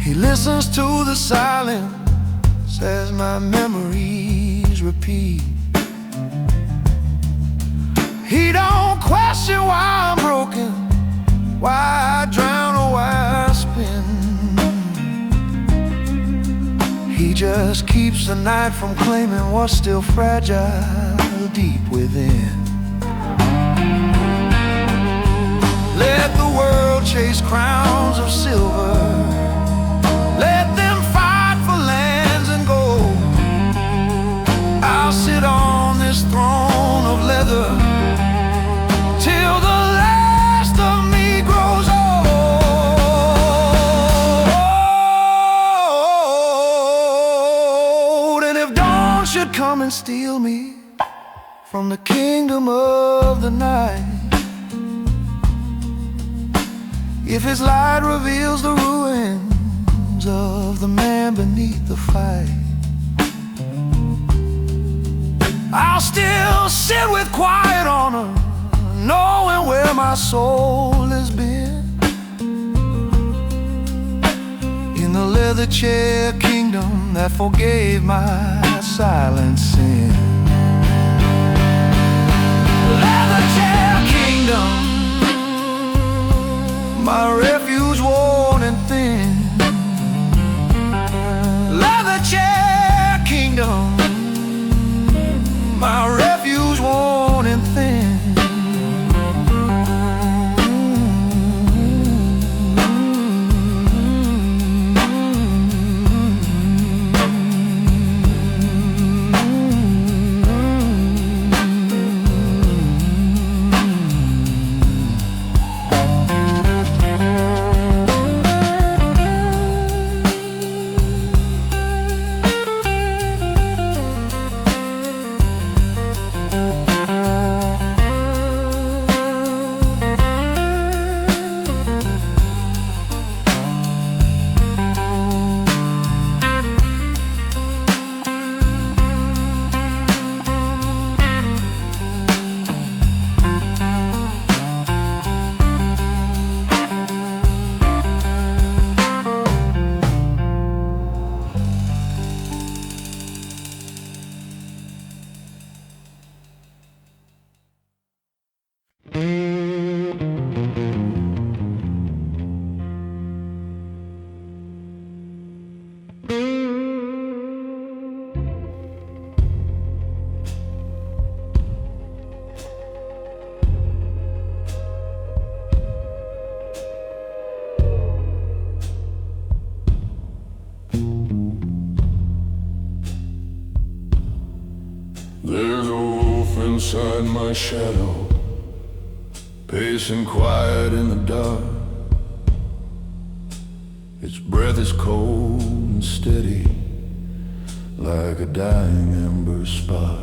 Speaker 2: He listens to the silence as my memories repeat. He don't question why I'm broken, why I drown or why I spin. He just keeps the night from claiming what's still fragile deep within. Let the world chase crowns of silver, let them fight for lands and gold. I'll sit on this throne of leather till the last of me grows old. And if dawn should come and steal me from the kingdom of the night, if his light reveals the ruins of the man beneath the fight, I'll still sit with quiet honor, knowing where my soul has been. In the leather chair kingdom that forgave my silent sin. Leather chair kingdom, my refuge worn and thin. Leather chair kingdom, my refuge worn and thin.
Speaker 1: There's a wolf inside my shadow, pacing quiet in the dark. Its breath is cold and steady, like a dying ember spark.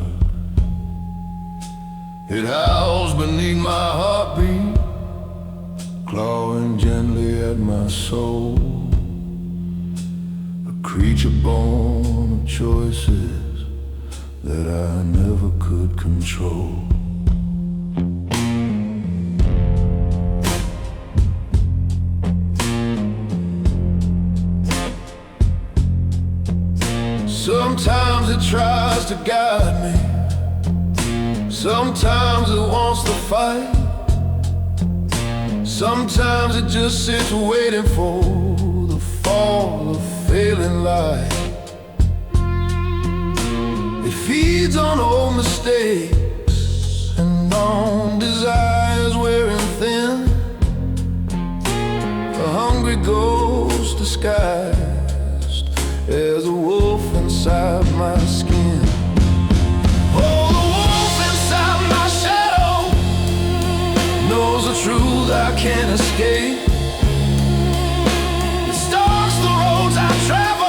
Speaker 1: It howls beneath my heartbeat, clawing gently at my soul. A creature born of choices that I never could control. Sometimes it tries to guide me, sometimes it wants to fight, sometimes it just sits waiting for the fall of failing light. It
Speaker 4: feeds on old mistakes and on desires wearing thin. A hungry ghost disguised as a wolf inside my skin. Oh, the wolf inside my shadow knows the truth I can't escape. It stalks the roads I travel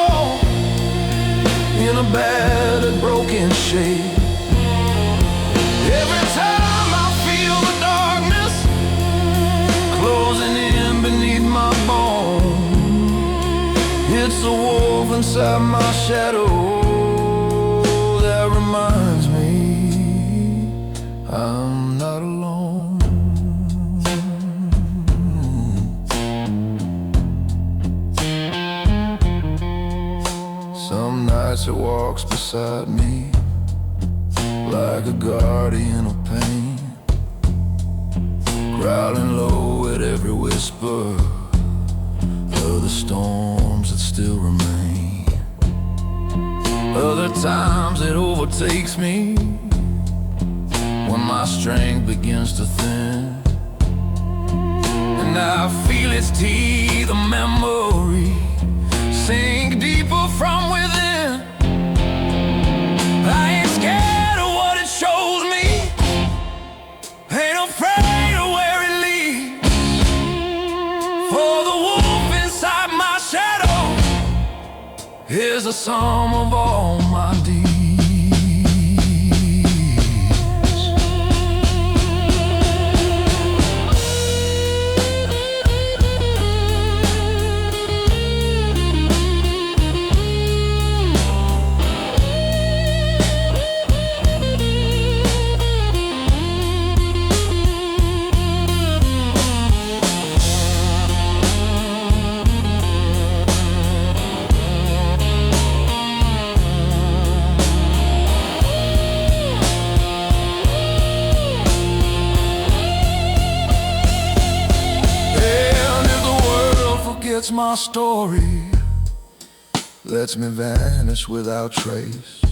Speaker 4: in a battered, broken shape. Every time I feel the darkness closing in beneath my bones, it's the wolf inside my shadow that reminds me I'm not alone. Some nights it walks beside me like a guardian of pain, growling low at every whisper of the storms that still remain. Other times it overtakes me when my strength begins to thin, and I feel its teeth, a memory sink deeper from within. I ain't scared of what it shows me, ain't afraid of where it leads. For the wolf inside my shadow is the sum of all my deeds. My story lets me vanish without trace.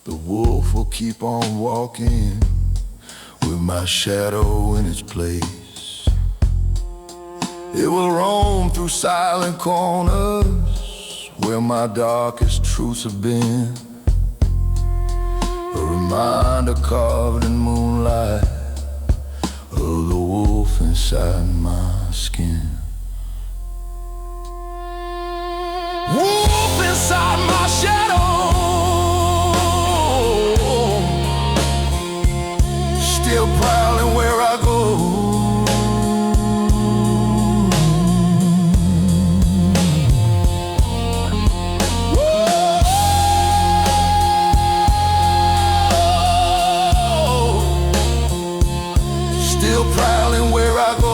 Speaker 4: The wolf will keep on walking with my shadow in its place. It will roam through silent corners where my darkest truths have been, a reminder carved in moonlight of the wolf inside my skin. Wolf inside my shadow, still prowling where I go. Still prowling where I go.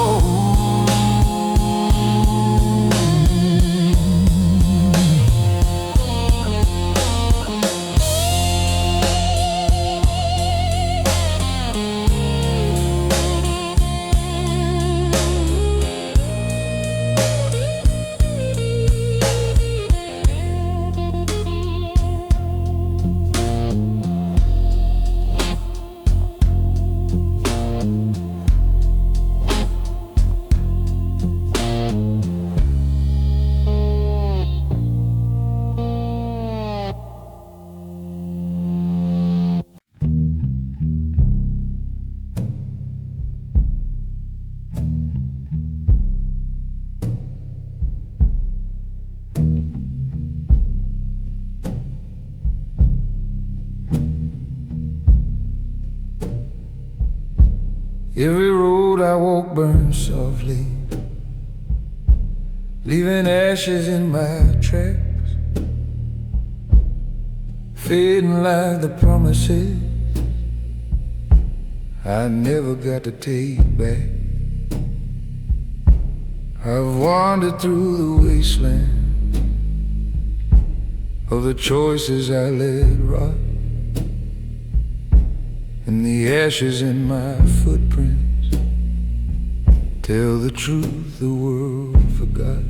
Speaker 4: Every road I walk burns softly, leaving ashes in my tracks, fading like the promises I never got to take back. I've wandered through the wasteland of the choices I let rot, and the ashes in my footprints tell the truth the world forgot.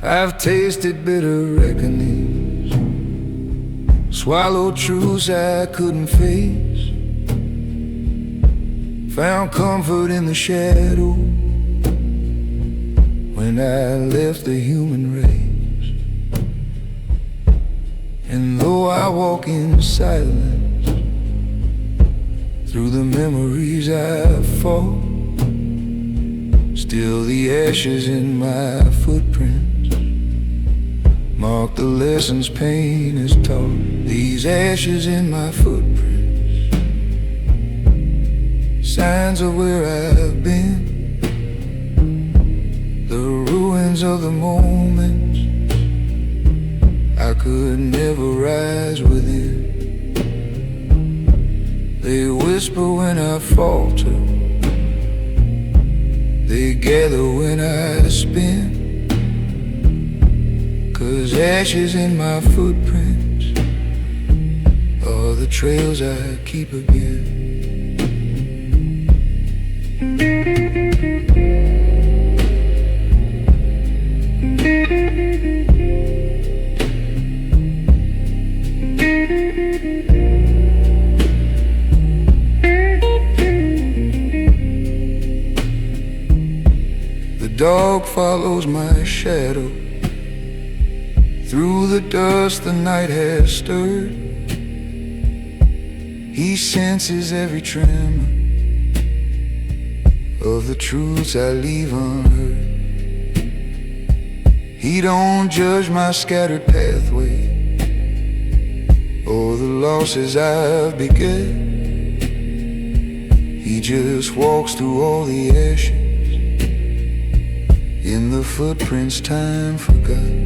Speaker 4: I've tasted bitter reckonings
Speaker 2: Swallowed truths I couldn't face, found comfort in the shadow when I left the human race. And though I walk in silence through the memories I fought, still the ashes in my footprints mark the lessons pain has taught. These ashes in my footprints, signs of where I've been, the ruins of the moments I could never rise within. They whisper when I falter, they gather when I spin. 'Cause ashes in my footprints are the trails I keep again. The dog follows my shadow through the dust the night has stirred. He senses every tremor of the truths I leave unheard. He don't judge my scattered pathway or the losses I've begun. He just walks through all the ashes in the footprints time forgot.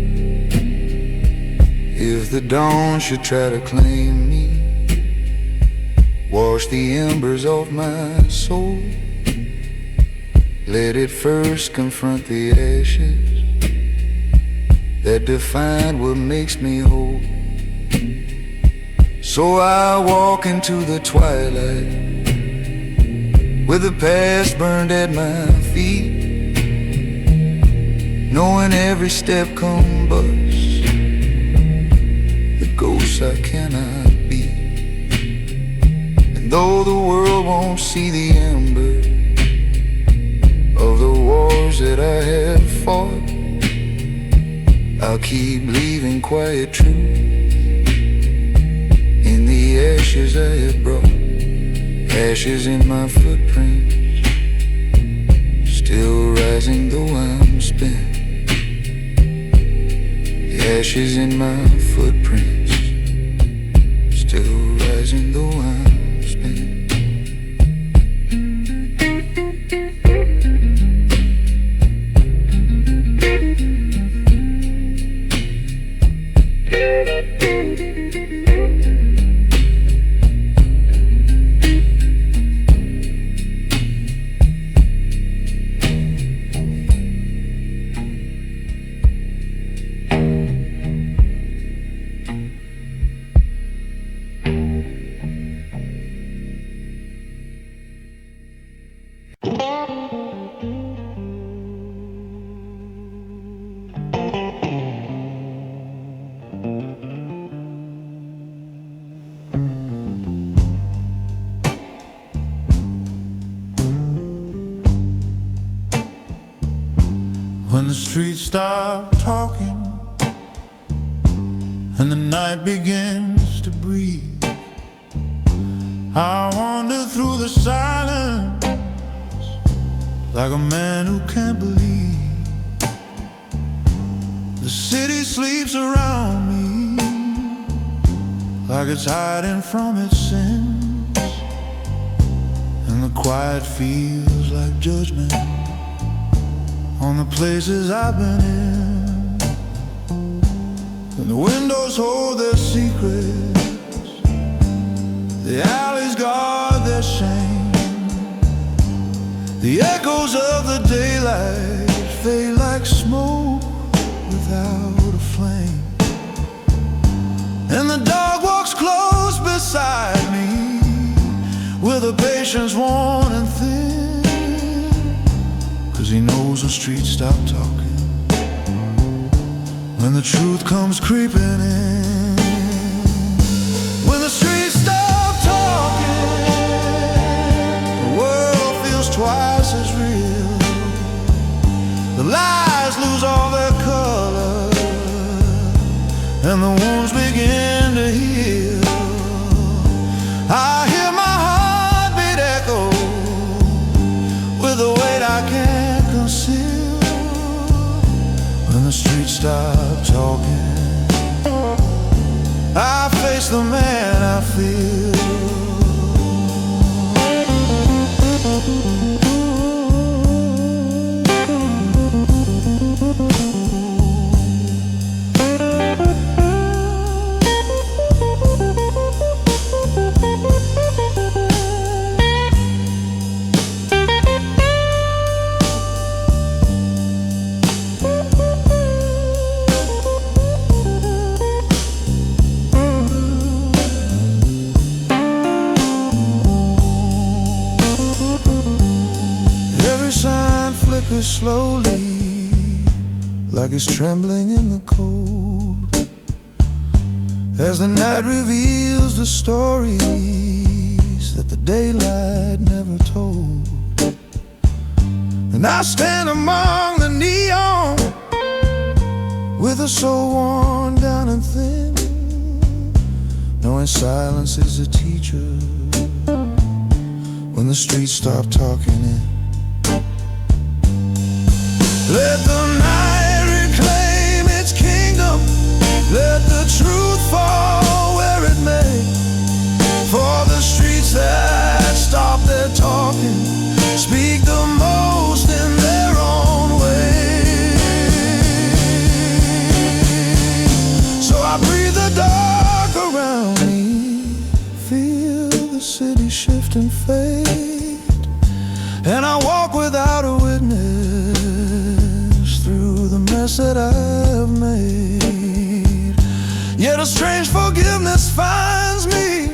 Speaker 2: If the dawn should try to claim me, wash the embers off my soul, let it first confront the ashes that define what makes me whole. So I walk into the twilight with the past burned at my feet, knowing every step combusts ghosts I cannot be. And though the world won't see the ember of the wars that I have fought, I'll keep leaving quiet truth in the ashes I have brought. Ashes in my footprints, still rising though I'm spent. The ashes in my footprints, still rising though I'm spent.
Speaker 5: When the streets stop talking and the night begins to breathe, I wander through the silence like a man who can't believe. The city sleeps around me like it's hiding from its sins, and the quiet feels like judgment on the places I've been in. And the windows hold their secrets, the alleys guard their shame. The echoes of the daylight fade like smoke without a flame. And the dog walks close beside me with a patience worn and thin, 'cause he knows the streets stop talking when the truth comes creeping in. I feel. Slowly, like it's trembling in the cold, as the night reveals the stories that the daylight never told. And I stand among the neon, with a soul worn down and thin, knowing silence is a teacher when the streets stop talking in. Let the night reclaim its kingdom. Let the truth fall where it may. For the streets that stop their talking speak the most in their own way. So I breathe the dark around me, feel the city shift and fade, and I walk without a witness through the mess that I've made. Yet a strange forgiveness finds me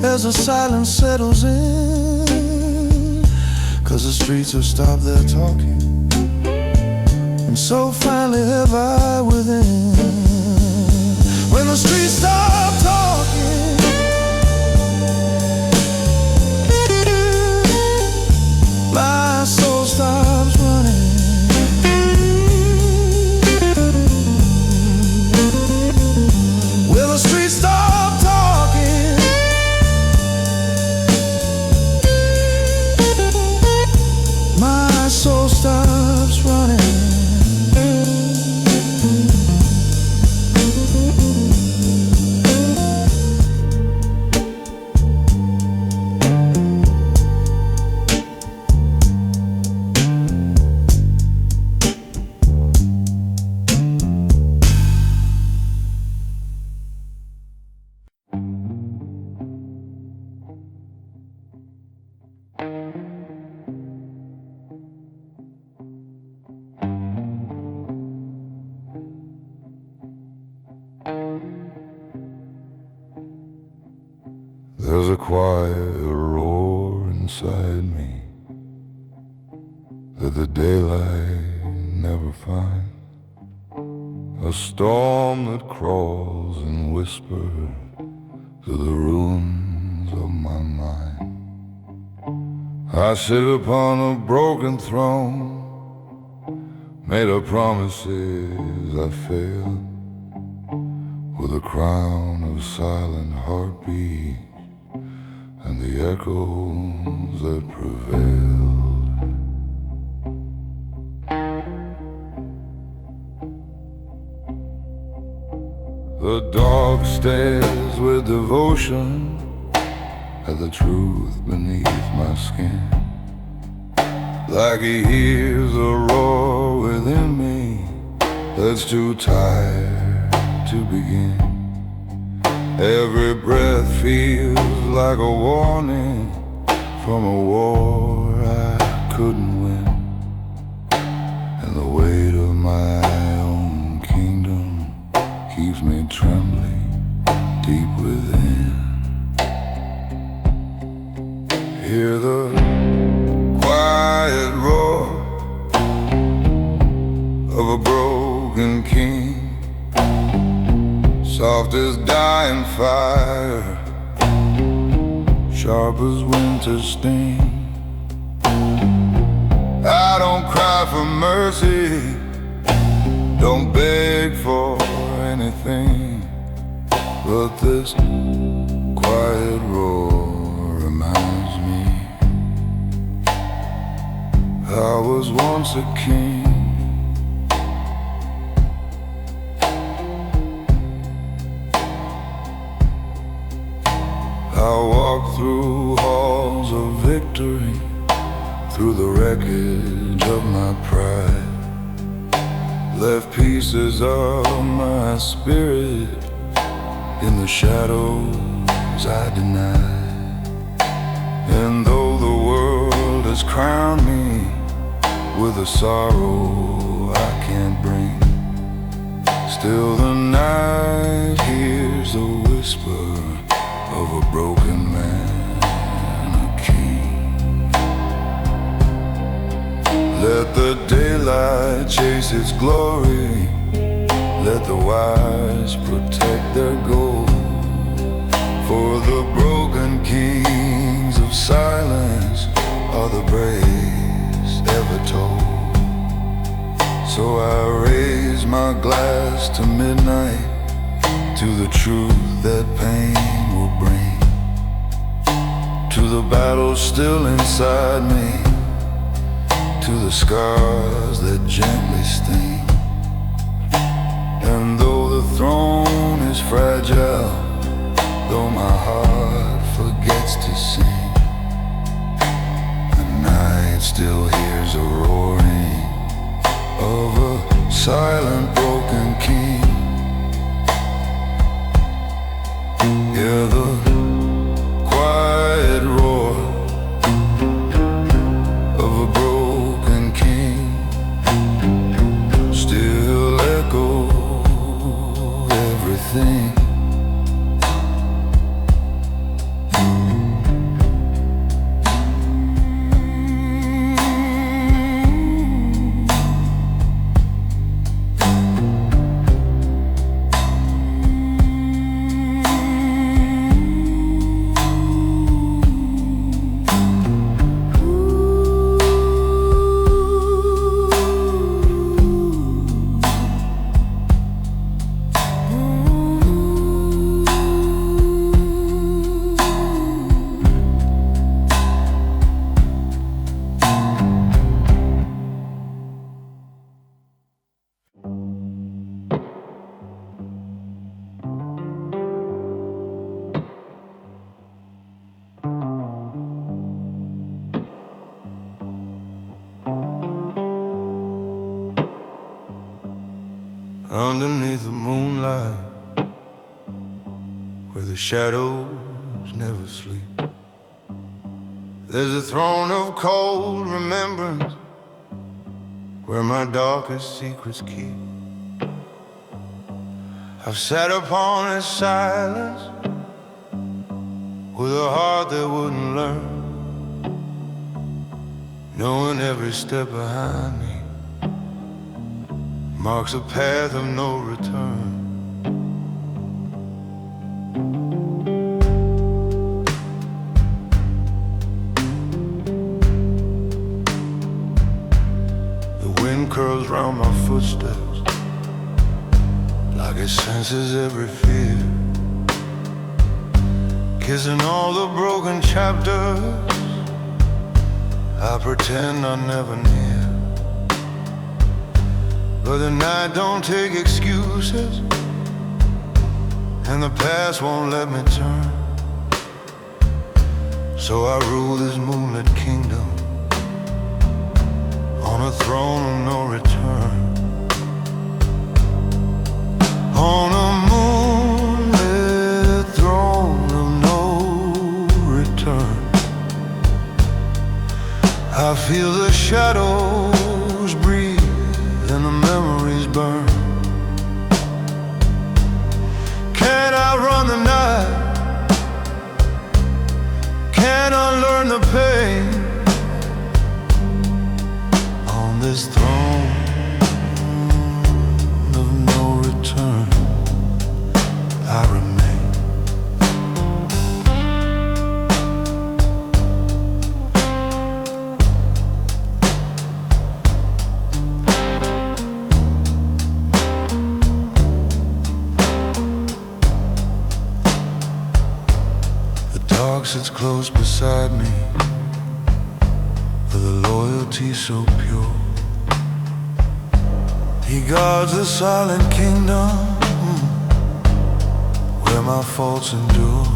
Speaker 5: as the silence settles in, 'cause the streets have stopped their talking, and so finally have I within. When the streets stop talking, my soul stops running. Will the streets stop talking? My soul stops running.
Speaker 4: There's a quiet roar inside me that the daylight never finds, a storm that crawls and whispers to the ruins of my mind. I sit upon a broken throne, made of promises I failed, with a crown of silent heartbeat and the echoes that prevailed. The dog stares with devotion at the truth beneath my skin, like he hears a roar within me that's too tired to begin. Every breath feels like a warning from a war I couldn't win, and the weight of my own kingdom keeps me trembling deep within. Hear the quiet roar of a broken king, soft as dying fire, sharp as winter's sting. I don't cry for mercy, don't beg for anything, but this quiet roar reminds me I was once a king.
Speaker 2: I walk through halls of victory, through the wreckage of my pride, left pieces of my spirit in the shadows I denied. And though the world has crowned me with a sorrow I can't bring, still the night hears the whisper of a broken man, a king. Let the daylight chase its glory, let the wise protect their gold, for the broken kings of silence are the bravest ever told. So I raise my glass to midnight, to the truth that pain will bring, to the battle still inside me, to the scars that gently sting. And though the throne is fragile, though my heart forgets to sing, the night still hears a roaring of a silent broken king. Hear the quiet roar of a broken king, still echo everything.
Speaker 5: Underneath the moonlight, where the shadows never sleep, there's a throne of cold remembrance, where my darkest secrets keep. I've sat upon its silence, with a heart that wouldn't learn, knowing every step behind me marks a path of no return. The wind curls round my footsteps, like it senses every fear, kissing all the broken chapters I pretend are never near. But the night don't take excuses, and the past won't let me turn. So I rule this moonlit kingdom on a throne of no return. On a moonlit throne of no return. I feel the shadows breathe and the memories burn. Can't outrun the night, can't unlearn the pain. On this throne of no return, I remain. Sits close beside me, with a loyalty so pure. He guards the silent kingdom, where my faults endure.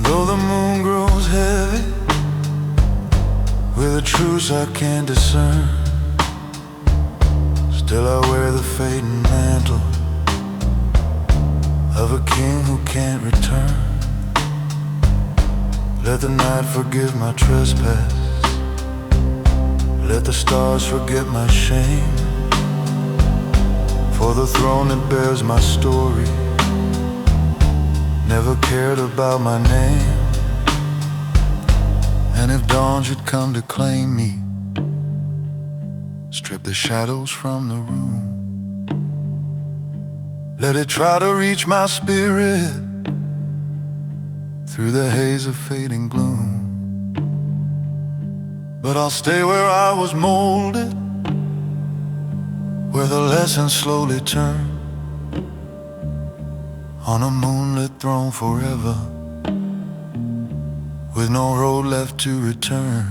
Speaker 5: Though the moon grows heavy with a truce I can't discern, still I wear the fading mantle of a king who can't return. Let the night forgive my trespass, let the stars forget my shame, for the throne that bears my story never cared about my name. And if dawn should come to claim me, strip the shadows from the room, let it try to reach my spirit through the haze of fading gloom. But I'll stay where I was molded, where the lessons slowly turn, on a moonlit throne forever, with no road left to return.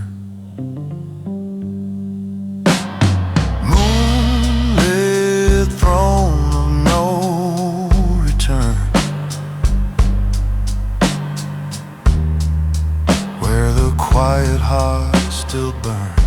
Speaker 5: Moonlit throne of no return, where the quiet heart still burns.